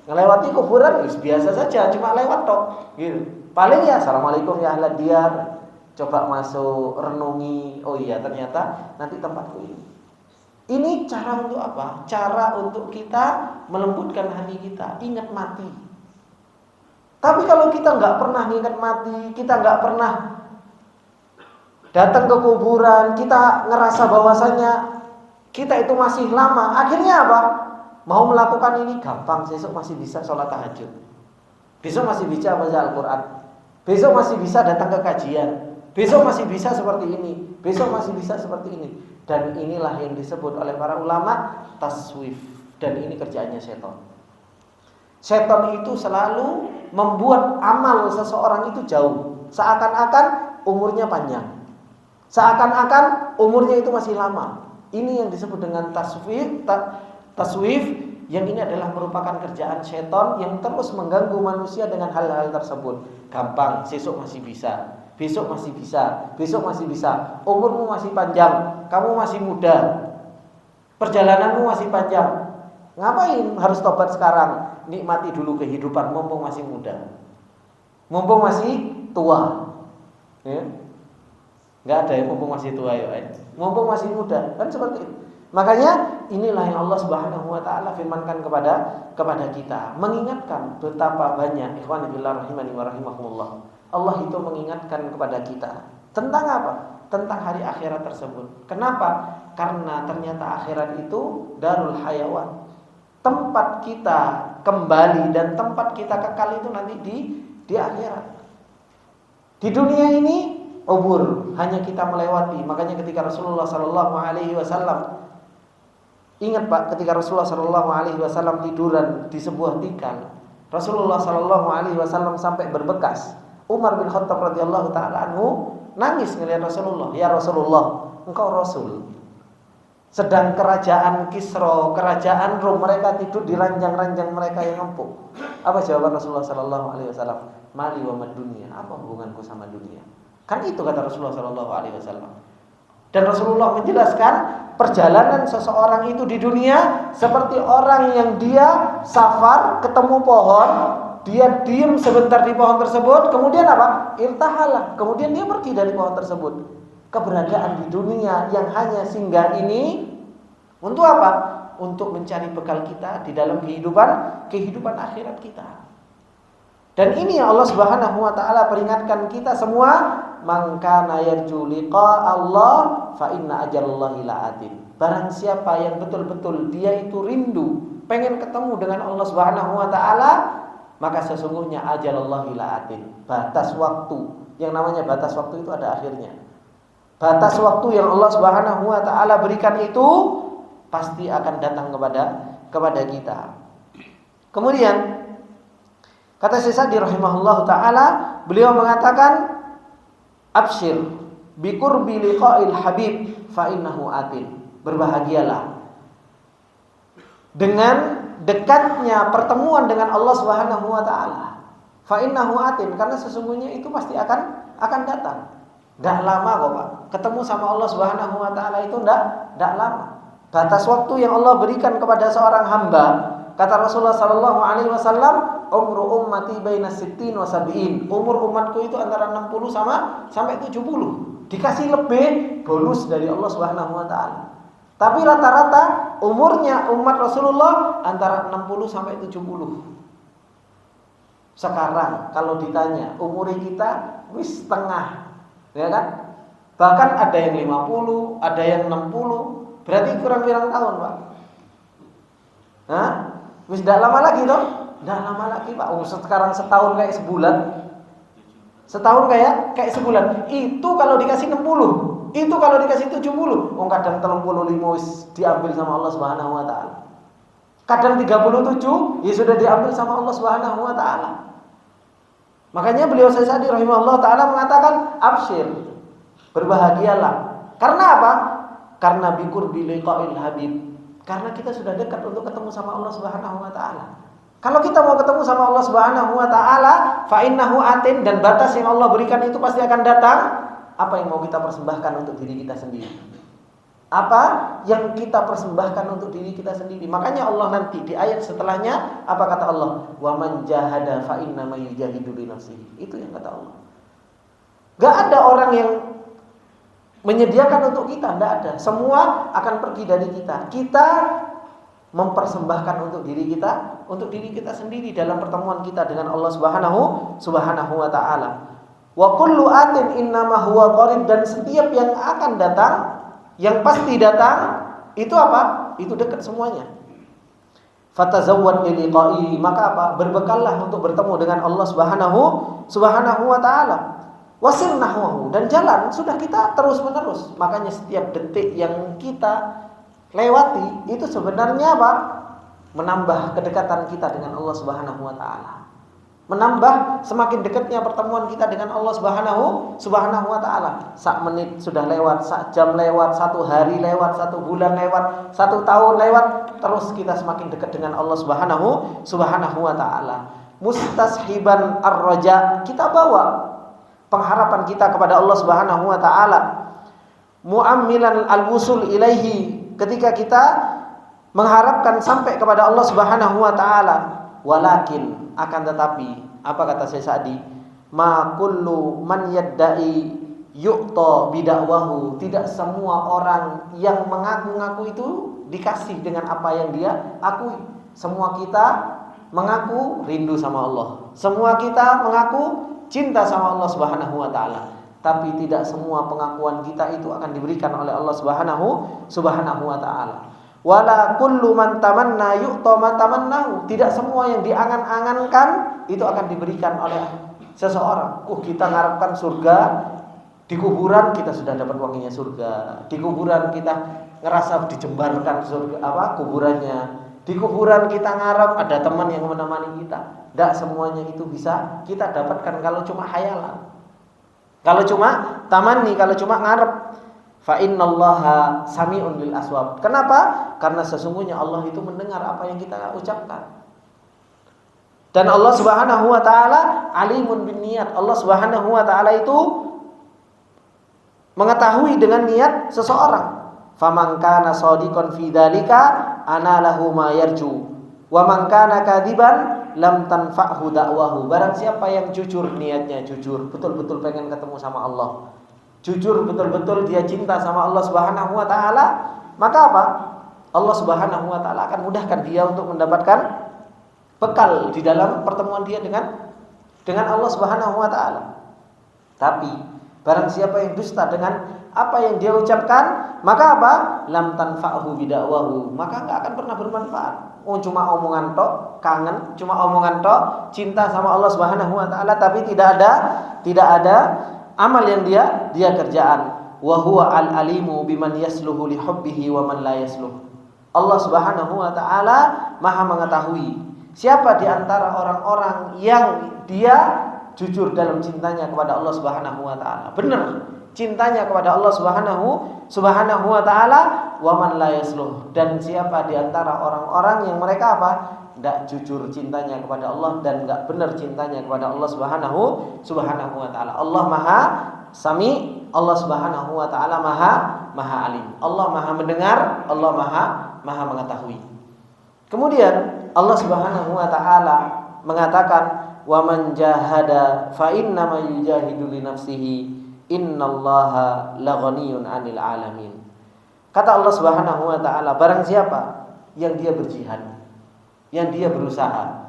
Melewati kuburan biasa saja, cuma lewat tok gitu. Paling ya assalamualaikum ya ahlan diyar. Coba masuk renungi, oh iya ternyata nanti tempatku ini. Ini cara untuk apa? Cara untuk kita melembutkan hati kita, ingat mati. Tapi kalau kita nggak pernah ingat mati, kita nggak pernah datang ke kuburan, kita ngerasa bahwasanya kita itu masih lama, akhirnya apa? Mau melakukan ini gampang, besok masih bisa sholat tahajud, besok masih bisa baca Al-Quran, besok masih bisa datang ke kajian, besok masih bisa seperti ini, besok masih bisa seperti ini. Dan inilah yang disebut oleh para ulama taswif. Dan ini kerjaannya setan. Setan itu selalu membuat amal seseorang itu jauh, seakan-akan umurnya panjang, seakan-akan umurnya itu masih lama. Ini yang disebut dengan taswif, yang ini adalah merupakan kerjaan setan yang terus mengganggu manusia dengan hal-hal tersebut. Gampang, besok masih bisa, besok masih bisa, besok masih bisa. Umurmu masih panjang, kamu masih muda, perjalananmu masih panjang. Ngapain harus tobat sekarang? Nikmati dulu kehidupan mumpung masih muda, mumpung masih tua. Ya? Nggak ada ya mumpung masih tua ya, mumpung masih muda, kan seperti itu. Makanya inilah yang Allah Subhanahu wa taala firmankan kepada kita, mengingatkan betapa banyak ikhwan fillah rahimani wa rahimakumullah. Allah itu mengingatkan kepada kita tentang apa? Tentang hari akhirat tersebut. Kenapa? Karena ternyata akhirat itu darul hayawan. Tempat kita kembali dan tempat kita kekal itu nanti di akhirat. Di dunia ini ubur, hanya kita melewati. Makanya ketika Rasulullah sallallahu alaihi wasallam, ingat Pak, ketika Rasulullah sallallahu alaihi wasallam tiduran di sebuah tikar, Rasulullah sallallahu alaihi wasallam sampai berbekas. Umar bin Khattab radhiyallahu taala anhu nangis melihat Rasulullah. Ya Rasulullah, engkau Rasul. Sedang kerajaan Kisra, kerajaan Rom, mereka tidur di ranjang-ranjang mereka yang empuk. Apa jawaban Rasulullah sallallahu alaihi wasallam? Mali wa mad dunya. Apa hubunganku sama dunia? Kan itu kata Rasulullah sallallahu alaihi wasallam. Dan Rasulullah menjelaskan perjalanan seseorang itu di dunia seperti orang yang dia safar ketemu pohon, dia diam sebentar di pohon tersebut, kemudian apa? Irtahala, kemudian dia pergi dari pohon tersebut. Keberadaan di dunia yang hanya singgah ini untuk apa? Untuk mencari bekal kita di dalam kehidupan akhirat kita. Dan ini yang Allah Subhanahu wa taala peringatkan kita semua, man kana yarju liqa Allah fa inna ajalallahi la'atin. Barang siapa yang betul-betul dia itu rindu pengen ketemu dengan Allah Subhanahu wa taala, maka sesungguhnya ajalallahi la'atin. Batas waktu, yang namanya batas waktu itu ada akhirnya. Batas waktu yang Allah Subhanahu wa taala berikan itu pasti akan datang kepada kita. Kemudian kata Syekh Sa'di rahimahullahu taala, beliau mengatakan absyir bi qurbi liqa'il habib fa innahu atin. Berbahagialah dengan dekatnya pertemuan dengan Allah Subhanahu wa taala. Fa innahu atin, karena sesungguhnya itu pasti akan datang. Enggak lama kok, Pak. Ketemu sama Allah Subhanahu wa taala itu enggak lama. Batas waktu yang Allah berikan kepada seorang hamba, kata Rasulullah sallallahu alaihi wasallam, umru ummati baina sittin wa sab'in. Umur umatku itu antara 60 sampai 70. Dikasih lebih bonus dari Allah Subhanahu wa taala. Tapi rata-rata umurnya umat Rasulullah antara 60 sampai 70. Sekarang kalau ditanya umur kita wis setengah, ya kan? Bahkan ada yang 50, ada yang 60. Berarti kurang tahun, Pak. Hah? Wis tidak lama lagi toh? Tidak lama lagi, Pak. Sekarang setahun kayak sebulan. Setahun kayak sebulan. Itu kalau dikasih 60. Itu kalau dikasih 70. Kadang 35 wis diambil sama Allah Subhanahu wa taala. Kadang 37 ya sudah diambil sama Allah Subhanahu wa taala. Makanya beliau Syaikh rahimahullah taala mengatakan, "Absyir." Berbahagialah. Karena apa? Karena biqurbi liqa'il habib. Karena kita sudah dekat untuk ketemu sama Allah Subhanahu wa taala. Kalau kita mau ketemu sama Allah Subhanahu wa taala, fa innahu atin, dan batas yang Allah berikan itu pasti akan datang. Apa yang mau kita persembahkan untuk diri kita sendiri? Apa yang kita persembahkan untuk diri kita sendiri? Makanya Allah nanti di ayat setelahnya apa kata Allah? Wa man jahada fa innama yujahidu li nafsihi. Itu yang kata Allah. Enggak ada orang yang menyediakan untuk kita, tidak ada. Semua akan pergi dari kita. Kita mempersembahkan untuk diri kita sendiri dalam pertemuan kita dengan Allah Subhanahu wa taala. Wa kullu atin innama huwa qarib, dan setiap yang akan datang, yang pasti datang, itu apa? Itu dekat semuanya. Fatazawwad li liqa'i, maka apa? Berbekallah untuk bertemu dengan Allah Subhanahu wa taala. Wasir nahwahu, dan jalan sudah kita terus menerus. Makanya setiap detik yang kita lewati itu sebenarnya apa? Menambah kedekatan kita dengan Allah Subhanahu wa taala. Menambah semakin dekatnya pertemuan kita dengan Allah Subhanahu wa taala. Sak menit sudah lewat, sak jam lewat, 1 hari lewat, 1 bulan lewat, 1 tahun lewat, terus kita semakin dekat dengan Allah Subhanahu wa taala. Mustashiban ar-raja, kita bawa pengharapan kita kepada Allah Subhanahu wa taala. Mu'ammilan al-wusul ilaihi, ketika kita mengharapkan sampai kepada Allah Subhanahu wa taala. Walakin, akan tetapi, apa kata Syekh Sa'di? Ma kullu man yadda'i yu'ta bida'wahu. Tidak semua orang yang mengaku-ngaku itu dikasih dengan apa yang dia akui. Semua kita mengaku rindu sama Allah. Semua kita mengaku cinta sama Allah Subhanahu wa taala. Tapi tidak semua pengakuan kita itu akan diberikan oleh Allah Subhanahu wa taala. Wala kullu man tamanna yu'ta ma tamannahu. Tidak semua yang diangan-angankan itu akan diberikan oleh seseorang. Kita mengharapkan surga, di kuburan kita sudah dapat wanginya surga. Di kuburan kita ngerasa dijembarkan surga kuburannya. Di kuburan kita ngarap ada teman yang menemani kita. Tidak semuanya itu bisa kita dapatkan kalau cuma hayalan. Kalau cuma tamanni, kalau cuma ngarep. Fa innallaha sami'un bil aswab. Kenapa? Karena sesungguhnya Allah itu mendengar apa yang kita ucapkan. Dan Allah Subhanahu wa taala alimun bin niat. Allah Subhanahu wa taala itu mengetahui dengan niat seseorang. Faman kana shadiqan fi dzalika anallahu ma yarju. Wa man kana kadiban lam tanfa'hu da'wahu. Barang siapa yang jujur niatnya, jujur, betul-betul pengen ketemu sama Allah, jujur betul-betul dia cinta sama Allah Subhanahu wa taala, maka apa? Allah Subhanahu wa taala akan mudahkan dia untuk mendapatkan bekal di dalam pertemuan dia dengan Allah Subhanahu wa taala. Tapi barang siapa yang dusta dengan apa yang dia ucapkan, maka apa? Lam tanfa'hu bida'wahu, maka enggak akan pernah bermanfaat. Cuma omongan tok, kangen, cuma omongan tok, cinta sama Allah Subhanahu wa taala, tapi tidak ada amal yang dia kerjaan. Wa huwa al-alimu biman yasluhu li hubbihi wa man la yasluh. Allah Subhanahu wa taala Maha mengetahui siapa di antara orang-orang yang dia jujur dalam cintanya kepada Allah Subhanahu wa taala. Benar cintanya kepada Allah Subhanahu wa taala, wa man la yasluh, dan siapa di antara orang-orang yang mereka apa? Tidak jujur cintanya kepada Allah dan enggak benar cintanya kepada Allah Subhanahu wa taala. Allah Maha Sami, Allah Subhanahu wa taala Maha Alim. Allah Maha mendengar, Allah Maha mengetahui. Kemudian Allah Subhanahu wa taala mengatakan, wa man jahada fa innama yujahidu li nafsihi innallaha laghaniyun 'anil 'alamin. Kata Allah Subhanahu wa taala, barang siapa yang dia berjihad, yang dia berusaha,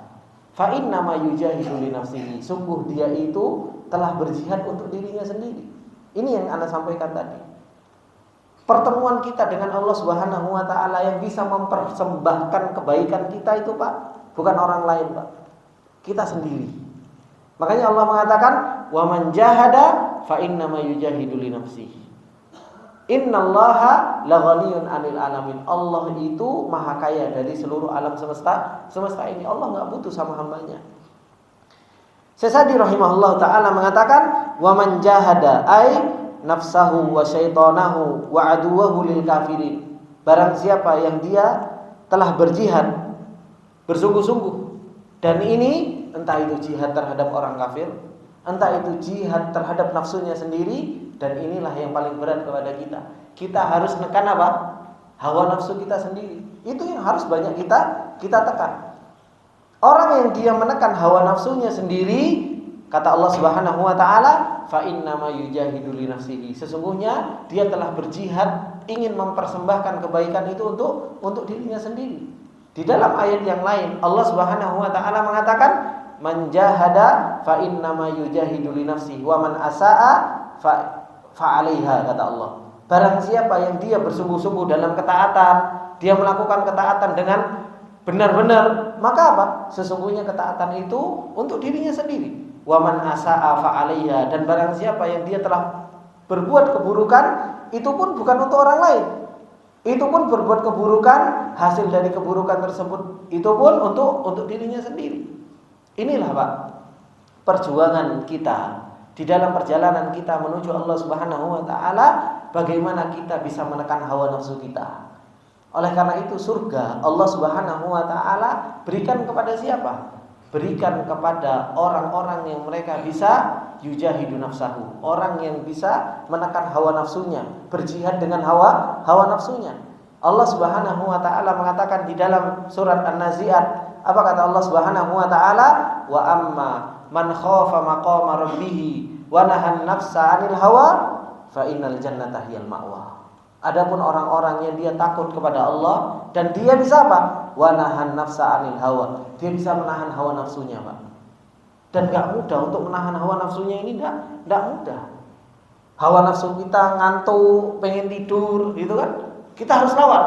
fa innama yujahidu li nafsihi, sungguh dia itu telah berjihad untuk dirinya sendiri. Ini yang Anda sampaikan tadi. Pertemuan kita dengan Allah Subhanahu wa taala yang bisa mempersembahkan kebaikan kita itu, Pak, bukan orang lain, Pak. Kita sendiri. Makanya Allah mengatakan, wa man jahada fa innama yujahidu li nafsihi. Innallaha laghaniyun 'anil 'alamin. Allah itu maha kaya dari seluruh alam semesta ini. Allah enggak butuh sama hambanya. Sesadi rahimahullah taala mengatakan, wa man jahada ay nafsahu wa syaitanahu wa aduwahu lil kafirin. Barang siapa yang dia telah berjihad bersungguh-sungguh, dan ini entah itu jihad terhadap orang kafir, entah itu jihad terhadap nafsunya sendiri, dan inilah yang paling berat kepada kita. Kita harus menekan apa? Hawa nafsu kita sendiri. Itu yang harus banyak kita tekan. Orang yang dia menekan hawa nafsunya sendiri, kata Allah Subhanahu wa taala, fa innama yujahidu li nafsihi. Sesungguhnya dia telah berjihad ingin mempersembahkan kebaikan itu untuk dirinya sendiri. Di dalam ayat yang lain Allah Subhanahu wa taala mengatakan, man jahada fa innama yujahidu li nafsihi wa man asaa fa 'alaiha, kata Allah. Barang siapa yang dia bersungguh-sungguh dalam ketaatan, dia melakukan ketaatan dengan benar-benar, maka apa? Sesungguhnya ketaatan itu untuk dirinya sendiri. Wa man asaa fa 'alaiha, dan barang siapa yang dia telah berbuat keburukan, itu pun bukan untuk orang lain. Itu pun berbuat keburukan, hasil dari keburukan tersebut itu pun untuk dirinya sendiri. Inilah, Pak, perjuangan kita di dalam perjalanan kita menuju Allah Subhanahu wa taala, bagaimana kita bisa menekan hawa nafsu kita. Oleh karena itu surga Allah Subhanahu wa taala berikan kepada siapa? Berikan kepada orang-orang yang mereka bisa yujahidu nafsahu, orang yang bisa menekan hawa nafsunya, berjihad dengan hawa nafsunya. Allah Subhanahu wa taala mengatakan di dalam surat An-Nazi'at, apa kata Allah Subhanahu wa taala? Wa amma man khafa maqama rabbih wa nahan nafsa 'anil hawa fa innal jannata hiyal ma'wa. Adapun orang-orang yang dia takut kepada Allah dan dia bisa apa? Wa nahan nafsa 'anil hawa. Dia bisa menahan hawa nafsunya, Pak. Dan enggak mudah untuk menahan hawa nafsunya ini, enggak mudah. Hawa nafsu kita ngantuk, pengen tidur, gitu kan? Kita harus lawan.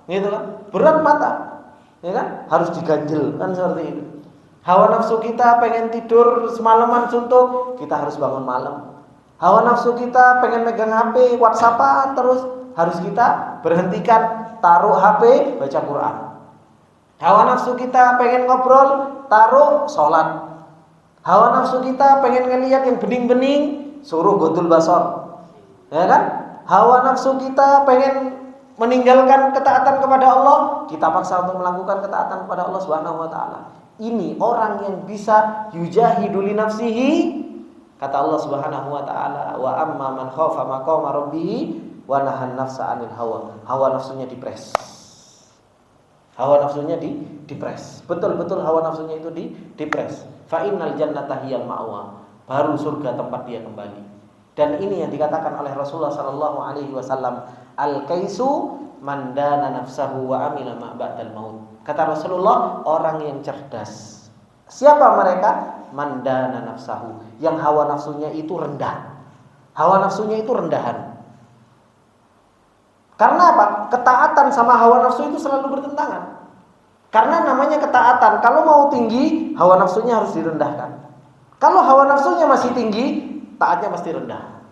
Gitu kan? Berat mata. Ya kan? Harus diganjel kan seperti itu. Hawa nafsu kita pengen tidur semalaman suntuk, kita harus bangun malam. Hawa nafsu kita pengen megang HP, WhatsAppan terus, harus kita berhentikan, taruh HP, baca Quran. Hawa nafsu kita pengen ngobrol, taruh sholat. Hawa nafsu kita pengen ngelihat yang bening-bening, suruh godul basor. Ya kan? Hawa nafsu kita pengen meninggalkan ketaatan kepada Allah, kita paksa untuk melakukan ketaatan kepada Allah Subhanahu wa taala. Ini orang yang bisa yujahidu li nafsihi, kata Allah Subhanahu wa taala, wa amma man khafa maqama rabbih wa nahan nafsa 'anil hawa. Hawa nafsunya dipres. Hawa nafsunya dipres. Betul-betul hawa nafsunya itu dipres. Fa innal jannata hiyal ma'wa. Baru surga tempat dia kembali. Dan ini yang dikatakan oleh Rasulullah sallallahu alaihi wasallam, al-kaisu man dana nafsahu wa amila ma ba'dal maut. Kata Rasulullah, orang yang cerdas. Siapa mereka? Man dana nafsahu, yang hawa nafsunya itu rendah. Hawa nafsunya itu rendahan. Karena apa? Ketaatan sama hawa nafsu itu selalu bertentangan. Karena namanya ketaatan, kalau mau tinggi, hawa nafsunya harus direndahkan. Kalau hawa nafsunya masih tinggi, taatnya pasti rendah.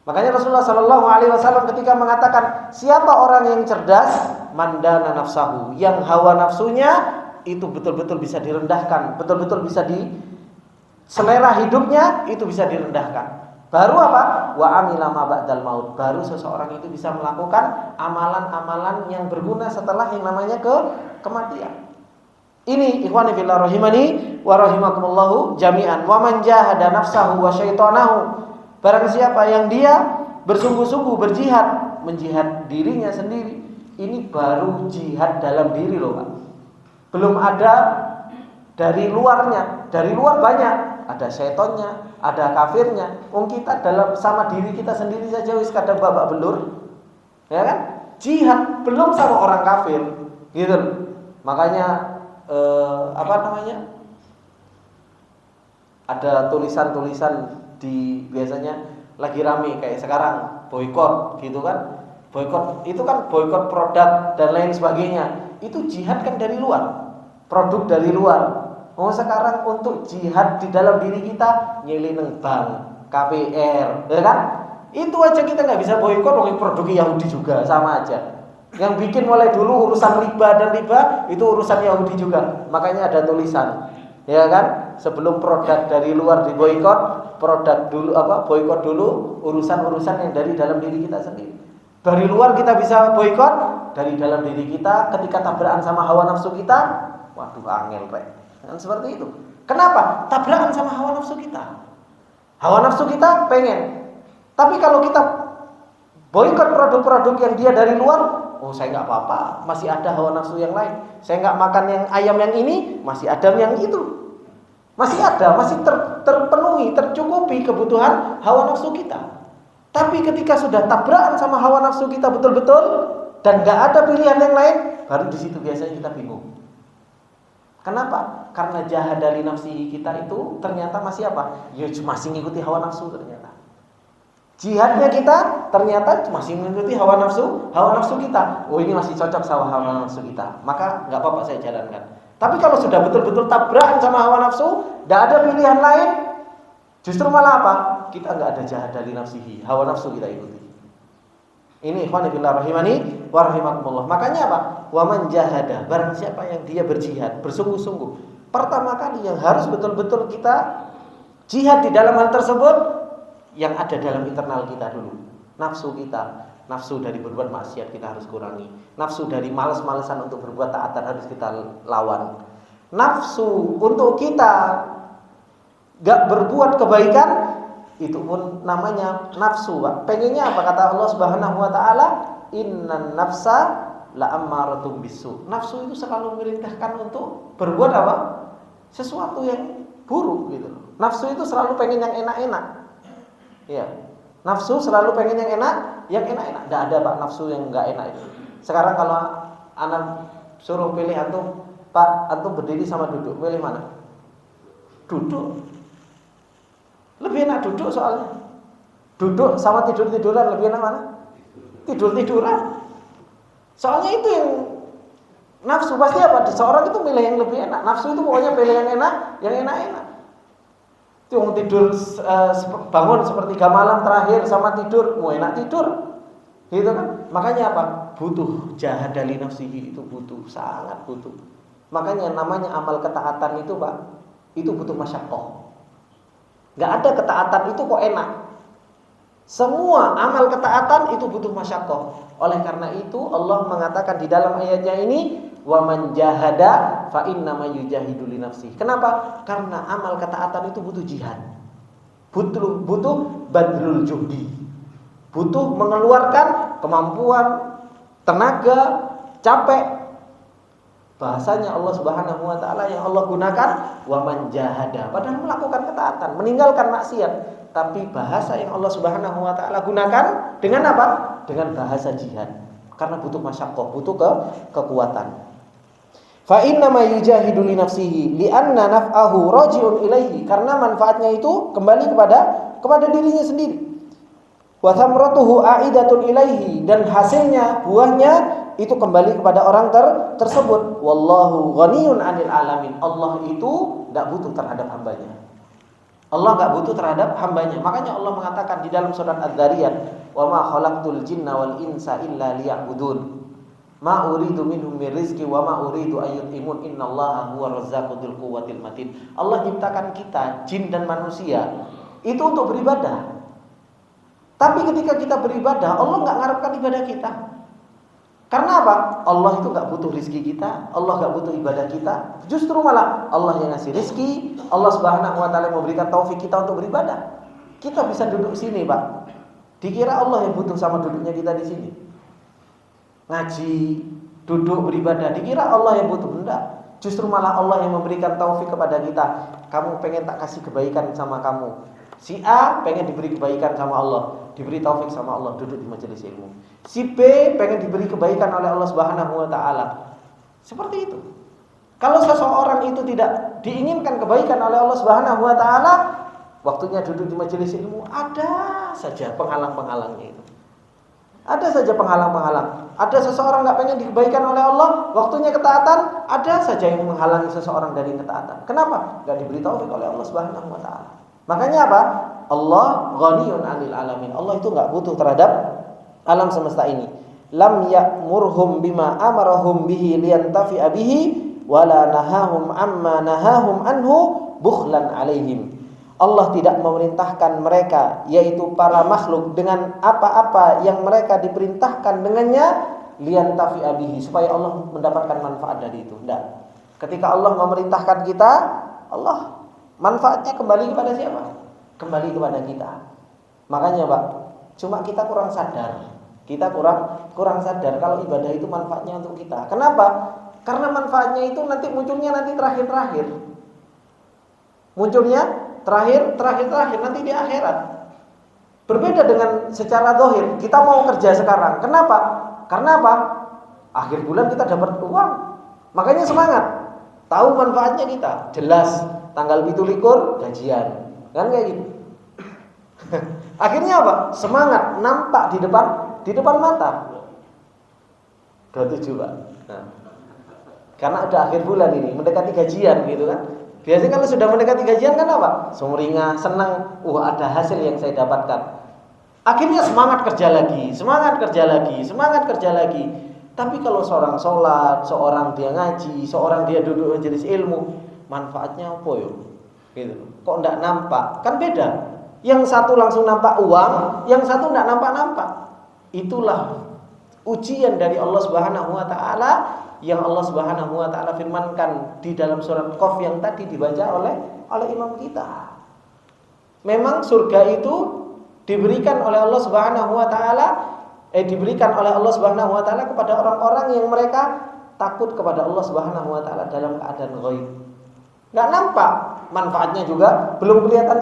Makanya Rasulullah Sallallahu Alaihi Wasallam ketika mengatakan siapa orang yang cerdas, mandana nafsahu, yang hawa nafsunya itu betul-betul bisa direndahkan, betul-betul bisa di selera hidupnya itu bisa direndahkan. Baru apa? Wa amila ma ba'dal maut. Baru seseorang itu bisa melakukan amalan-amalan yang berguna setelah yang namanya kematian. Ini ikhwani fillah rahimani wa rahimakumullahu jami'an. Wa man jahada nafsahu wa syaitanahu. Barang siapa yang dia bersungguh-sungguh berjihad, menjihad dirinya sendiri, ini baru jihad dalam diri loh Pak. Belum ada dari luarnya. Dari luar banyak, ada syaitonnya, ada kafirnya. Kita dalam sama diri kita sendiri saja wis kadang babak belur. Ya kan? Jihad belum sama orang kafir. Gitu. Makanya ada tulisan-tulisan di biasanya lagi rame kayak sekarang boikot gitu kan. Boikot itu kan boikot produk dan lain sebagainya. Itu jihad kan dari luar. Produk dari luar. Sekarang untuk jihad di dalam diri kita nyelin bank, KPR, ya kan? Itu aja kita nggak bisa boikot, wong produk Yahudi juga sama aja. Yang bikin mulai dulu urusan riba dan riba itu urusan Yahudi juga. Makanya ada tulisan, ya kan? Sebelum produk dari luar diboikot, produk dulu boikot dulu urusan-urusan yang dari dalam diri kita sendiri. Dari luar kita bisa boikot, dari dalam diri kita ketika tabrakan sama hawa nafsu kita, waduh angel Pak. Kan seperti itu. Kenapa? Tabrakan sama hawa nafsu kita. Hawa nafsu kita pengen. Tapi kalau kita boikot produk-produk yang dia dari luar, saya nggak apa-apa, masih ada hawa nafsu yang lain. Saya nggak makan yang ayam yang ini, masih ada yang itu. Masih ada, masih terpenuhi, tercukupi kebutuhan hawa nafsu kita. Tapi ketika sudah tabrakan sama hawa nafsu kita betul-betul dan nggak ada pilihan yang lain, baru di situ biasanya kita bingung. Kenapa? Karena jahadali nafsi kita itu ternyata masih apa? Ya masih ngikuti hawa nafsu ternyata. Jihadnya kita ternyata masih mengikuti hawa nafsu kita. Ini masih cocok sama hawa nafsu kita. Maka nggak apa-apa saya jalankan. Tapi kalau sudah betul-betul tabrakan sama hawa nafsu, nggak ada pilihan lain, justru malah apa? Kita nggak ada jahadali nafsihi, hawa nafsu kita ikuti. Ini ikhwani fillah rahimani wa rahimakumullah. Makanya apa? Wa man jahada, barang siapa yang dia berjihad, bersungguh-sungguh. Pertama kali yang harus betul-betul kita jihad di dalam hal tersebut yang ada dalam internal kita dulu. Nafsu kita, nafsu dari berbuat maksiat kita harus kurangi. Nafsu dari malas-malesan untuk berbuat taatan harus kita lawan. Nafsu untuk kita gak berbuat kebaikan, itu pun namanya nafsu, Pak. Pengennya apa kata Allah Subhanahu wa taala? Innan nafsa la'ammaratun bisu. Nafsu itu selalu memerintahkan untuk berbuat apa? Sesuatu yang buruk gitu. Nafsu itu selalu pengen yang enak-enak. Iya. Nafsu selalu pengen yang enak, Enggak ada Pak nafsu yang enggak enak itu. Sekarang kalau anak suruh pilih antum, Pak, antum berdiri sama duduk, pilih mana? Duduk. Lebih enak duduk soalnya. Duduk sama tidur-tiduran lebih enak mana? Tidur-tiduran. Soalnya itu yang nafsu pasti apa? Seorang itu milih yang lebih enak. Nafsu itu pokoknya pilih yang enak-enak. Itu yang tidur bangun sepertiga malam terakhir sama tidur, mau enak tidur. Gitu kan? Makanya apa? Butuh jahadali nafsihi, itu butuh, sangat butuh. Makanya namanya amal ketaatan itu, Pak, itu butuh masyaqqah. Gak ada ketaatan itu kok enak. Semua amal ketaatan itu butuh masyaqqah. Oleh karena itu Allah mengatakan di dalam ayatnya ini, wa man jahada fa innama yujahidu li nafsihi. Kenapa? Karena amal ketaatan itu butuh jihad. Butuh badrul juhdi. Butuh mengeluarkan kemampuan, tenaga, capek. Bahasanya Allah Subhanahu wa taala yang Allah gunakan wa man jahada, padahal melakukan ketaatan, meninggalkan maksiat, tapi bahasa yang Allah Subhanahu wa taala gunakan dengan apa? Dengan bahasa jihad. Karena butuh masyaqqah, butuh kekuatan. Fa inna ma yujahidu li nafsihi li'anna naf'ahu raji'un ilaihi, karena manfaatnya itu kembali kepada dirinya sendiri. Wa thamratuhu a'idatun ilaihi, dan hasilnya, buahnya itu kembali kepada orang tersebut. Wallahu ghaniyun 'anil alamin. Allah itu enggak butuh terhadap hambanya. Allah enggak butuh terhadap hambanya. Makanya Allah mengatakan di dalam surat Az-Dzariyat, "Wa ma khalaqtul jinna wal insa illa liya'budun. Ma uridu minhum min rizqi wa ma uridu an yut'imun. Innallaha huwa razzaqu dzul quwwatil matin." Allah ciptakan kita, jin dan manusia, itu untuk beribadah. Tapi ketika kita beribadah, Allah nggak mengharapkan ibadah kita. Karena apa? Allah itu nggak butuh rizki kita, Allah nggak butuh ibadah kita. Justru malah Allah yang ngasih rizki, Allah Subhanahu Wa Taala memberikan taufik kita untuk beribadah. Kita bisa duduk sini, Pak. Dikira Allah yang butuh sama duduknya kita di sini. Ngaji, duduk beribadah, dikira Allah yang butuh. Enggak. Justru malah Allah yang memberikan taufik kepada kita. Kamu pengen tak kasih kebaikan sama kamu. Si A pengen diberi kebaikan sama Allah, diberi taufik sama Allah, duduk di majelis ilmu. Si B pengen diberi kebaikan oleh Allah Subhanahu Wa Taala. Seperti itu. Kalau seseorang itu tidak diinginkan kebaikan oleh Allah Subhanahu Wa Taala, waktunya duduk di majelis ilmu, ada saja penghalang-penghalangnya itu. Ada saja penghalang-penghalang. Ada seseorang nggak pengen dikebaikan oleh Allah, waktunya ketaatan, ada saja yang menghalangi seseorang dari ketaatan. Kenapa? Nggak diberi taufik oleh Allah Subhanahu Wa Taala. Makanya apa? Allah ghaniyun 'anil alamin. Allah itu nggak butuh terhadap alam semesta ini. Lam ya'murhum bima amarahum bihi liyantafi'a bihi wala nahahum amma nahahum anhu bukhlan 'alaihim. Allah tidak memerintahkan mereka, yaitu para makhluk, dengan apa-apa yang mereka diperintahkan dengannya liyantafi'a bihi, supaya Allah mendapatkan manfaat dari itu. Tidak. Ketika Allah memerintahkan kita, Allah manfaatnya kembali kepada siapa? Kembali kepada kita. Makanya Pak, cuma kita kurang sadar. Kita kurang sadar kalau ibadah itu manfaatnya untuk kita. Kenapa? Karena manfaatnya itu munculnya terakhir-terakhir. Munculnya terakhir nanti di akhirat. Berbeda dengan secara zahir. Kita mau kerja sekarang. Kenapa? Karena apa? Akhir bulan kita dapat uang. Makanya semangat. Tahu manfaatnya kita. Jelas. Tanggal 17 gajian. Kan kayak gitu. Akhirnya apa? Semangat, nampak di depan mata. 27, Pak. Nah. Karena udah akhir bulan ini, mendekati gajian gitu kan. Biasanya kalau sudah mendekati gajian kan apa? Sumringah, senang, ada hasil yang saya dapatkan. Akhirnya semangat kerja lagi. Tapi kalau seorang sholat, seorang dia ngaji, seorang dia duduk majelis ilmu, manfaatnya apa yo? Gitu. Kok enggak nampak? Kan beda. Yang satu langsung nampak uang, yang satu enggak nampak-nampak. Itulah ujian dari Allah Subhanahu Wa Taala yang Allah Subhanahu Wa Taala firmankan di dalam surat Qaf yang tadi dibaca oleh imam kita. Memang surga itu diberikan oleh Allah Subhanahu Wa Taala kepada orang-orang yang mereka takut kepada Allah Subhanahu Wa Taala dalam keadaan ghaib. Nggak nampak manfaatnya juga, belum kelihatan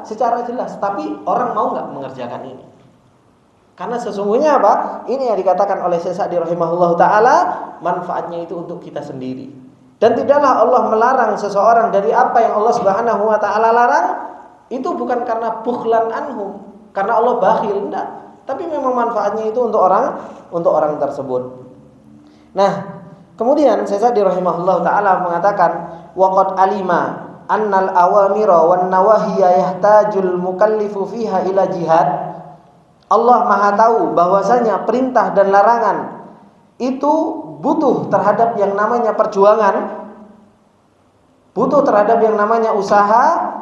secara jelas, tapi orang mau nggak mengerjakan ini? Karena sesungguhnya apa? Ini yang dikatakan oleh Syekh Sa'di rahimahullahu taala, manfaatnya itu untuk kita sendiri. Dan tidaklah Allah melarang seseorang dari apa yang Allah Subhanahu Wa Taala larang, itu bukan karena bukhlan anhum, karena Allah bakhil, enggak. Tapi memang manfaatnya itu untuk orang tersebut. Nah, kemudian Syekh Sa'di rahimahullahu taala mengatakan, waqad alima annal awamira wan nawahiya yahtajul mukallifu fiha ila jihad. Allah Maha tahu bahwasanya perintah dan larangan itu butuh terhadap yang namanya perjuangan, butuh terhadap yang namanya usaha.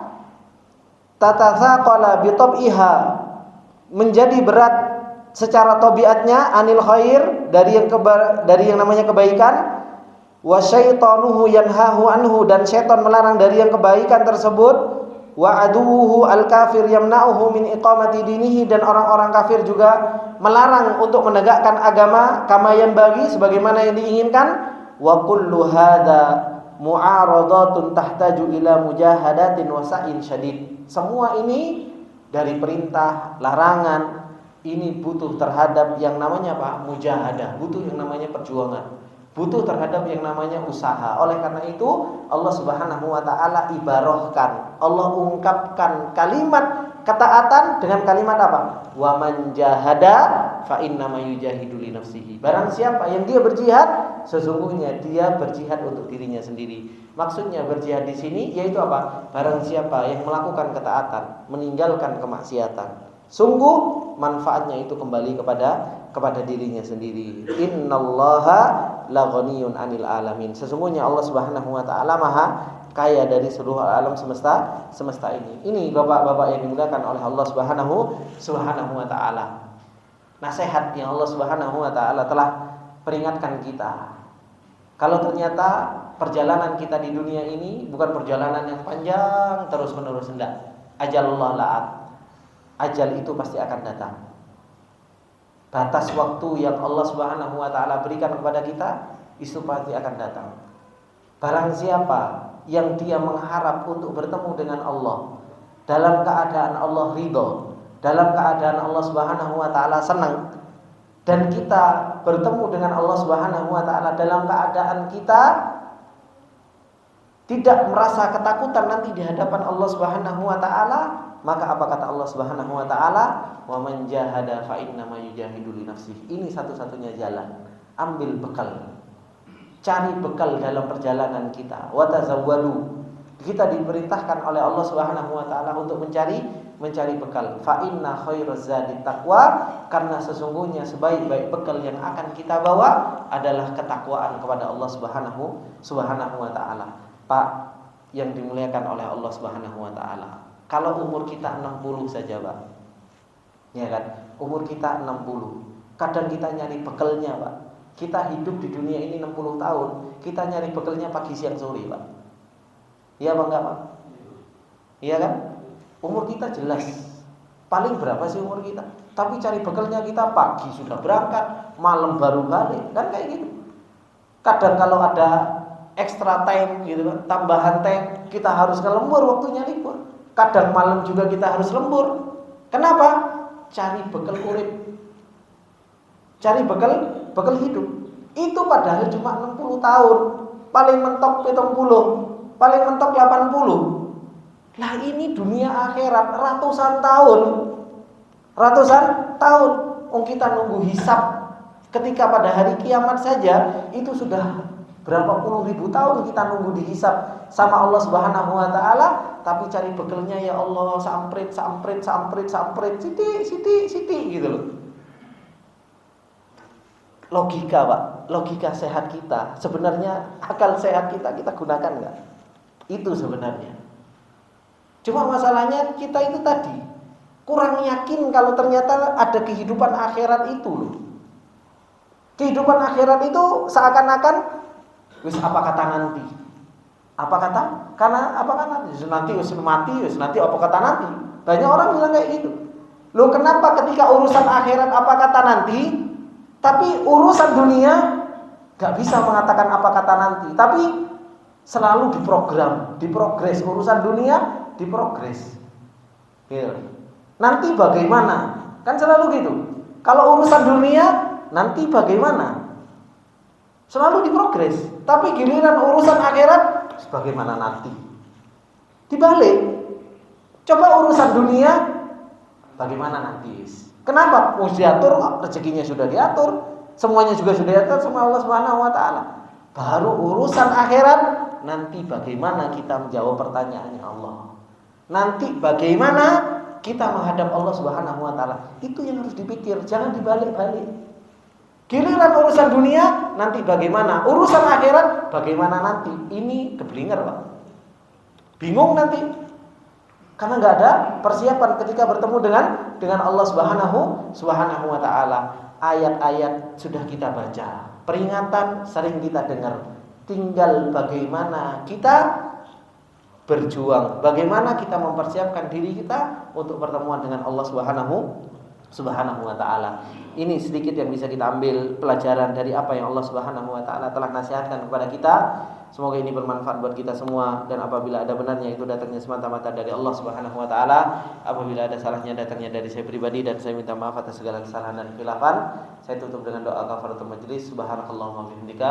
Tatatsaqala bi tab'iha, menjadi berat secara tabiatnya, anil khair, dari yang namanya kebaikan. Wa syaitanuhu yanhahu anhu, dan syaitan melarang dari yang kebaikan tersebut. Wa aduwuhu al-kafir yamna'uhu min iqamati dinihi, dan orang-orang kafir juga melarang untuk menegakkan agama kama yang bagi, sebagaimana yang diinginkan. Wa kullu hadza mu'aradatun tahtaju ila mujahadatin wa sa'in syadid. Semua ini dari perintah, larangan, ini butuh terhadap yang namanya apa? Mujahadah, butuh yang namanya perjuangan, butuh terhadap yang namanya usaha. Oleh karena itu Allah Subhanahu Wa Taala ibarahkan, Allah ungkapkan kalimat ketaatan dengan kalimat apa? Wa man jahada fa innama yujahidu li nafsihi. Barang siapa yang dia berjihad, sesungguhnya dia berjihad untuk dirinya sendiri. Maksudnya berjihad di sini yaitu apa? Barang siapa yang melakukan ketaatan, meninggalkan kemaksiatan, sungguh manfaatnya itu kembali kepada dirinya sendiri. Innallaha la ghaniyun 'anil alamin. Sesungguhnya Allah Subhanahu Wa Taala Maha kaya dari seluruh alam semesta ini. Ini bapak-bapak yang dimuliakan oleh Allah Subhanahu wa taala. Nasihat yang Allah Subhanahu wa taala telah peringatkan kita. Kalau ternyata perjalanan kita di dunia ini bukan perjalanan yang panjang terus-menerus, hendak ajalullah la'at. Ajal itu pasti akan datang. Batas waktu yang Allah Subhanahu wa taala berikan kepada kita itu pasti akan datang. Barang siapa yang dia mengharap untuk bertemu dengan Allah dalam keadaan Allah ridho, dalam keadaan Allah Subhanahu wa taala senang, dan kita bertemu dengan Allah Subhanahu wa taala dalam keadaan kita tidak merasa ketakutan nanti di hadapan Allah Subhanahu wa taala, maka apa kata Allah Subhanahu wa taala? Wa man jahada fa innama yujahidu li nafsihi. Ini satu-satunya jalan. Ambil bekal. Cari bekal dalam perjalanan kita. Wa tazawwalu. Kita diperintahkan oleh Allah Subhanahu wa taala untuk mencari bekal. Fa inna khairaz zadi taqwa, karena sesungguhnya sebaik-baik bekal yang akan kita bawa adalah ketakwaan kepada Allah Subhanahu wa taala. Pak yang dimuliakan oleh Allah Subhanahu wa taala. Kalau umur kita 60 saja, Pak. Ya kan? Umur kita 60. Kadang kita nyari bekalnya, Pak. Kita hidup di dunia ini 60 tahun, kita nyari bekalnya pagi siang sore, Pak. Iya apa enggak, Pak? Iya kan? Umur kita jelas. Paling berapa sih umur kita? Tapi cari bekalnya kita pagi sudah berangkat, malam baru balik. Kan kayak gitu. Kadang kalau ada extra time gitu kan, tambahan time, kita harus ke lembur, waktunya libur. Kadang malam juga kita harus lembur. Kenapa? Cari bekal urip. Cari bekal hidup. Itu padahal cuma 60 tahun. Paling mentok 70, paling mentok 80. Lah ini dunia akhirat ratusan tahun. Ratusan tahun. Kita nunggu hisab. Ketika pada hari kiamat saja itu sudah berapa puluh ribu tahun kita nunggu dihisab sama Allah Subhanahu wa taala, tapi cari bekalnya ya Allah samprit siti gitu loh. Logika, Pak, logika sehat kita, sebenarnya akal sehat kita gunakan enggak? Itu sebenarnya. Cuma masalahnya kita itu tadi kurang yakin kalau ternyata ada kehidupan akhirat itu loh. Kehidupan akhirat itu seakan-akan wis apa kata nanti? Apa kata? Karena apa kata nanti? Nanti apa kata nanti? Banyak orang bilang kayak gitu. Loh, kenapa ketika urusan akhirat apa kata nanti, tapi urusan dunia gak bisa mengatakan apa kata nanti, tapi selalu diprogres urusan dunia, diprogres. Gitu. Nanti bagaimana? Kan selalu gitu. Kalau urusan dunia nanti bagaimana? Selalu diprogres. Tapi giliran urusan akhirat bagaimana nanti? Dibalik. Coba urusan dunia bagaimana nanti? Kenapa? Diatur, rezekinya sudah diatur, semuanya juga sudah diatur sama Allah Subhanahu wa taala. Baru urusan akhirat, nanti bagaimana kita menjawab pertanyaannya Allah. Nanti bagaimana kita menghadap Allah Subhanahu wa taala. Itu yang harus dipikir, jangan dibalik-balik. Giliran urusan dunia nanti bagaimana, urusan akhirat bagaimana nanti. Ini keblinger, Pak. Bingung nanti. Karena enggak ada persiapan ketika bertemu dengan Allah Subhanahu wa taala. Ayat-ayat sudah kita baca, peringatan sering kita dengar. Tinggal bagaimana kita berjuang, bagaimana kita mempersiapkan diri kita untuk pertemuan dengan Allah Subhanahu wa taala. Ini sedikit yang bisa kita ambil pelajaran dari apa yang Allah Subhanahu wa taala telah nasihatkan kepada kita. Semoga ini bermanfaat buat kita semua, dan apabila ada benarnya itu datangnya semata-mata dari Allah Subhanahu wa taala. Apabila ada salahnya datangnya dari saya pribadi, dan saya minta maaf atas segala kesalahan dan khilafan. Saya tutup dengan doa kafaratul majelis. Subhanakallahumma wa bihamdika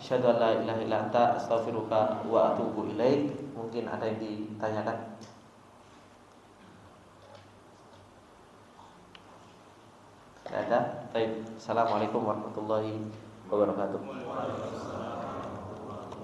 asyhadu an la ilaha illa anta astaghfiruka wa atubu ilaik. Mungkin ada yang ditanyakan? Tidak ada. Baik. Assalamualaikum warahmatullahi wabarakatuh.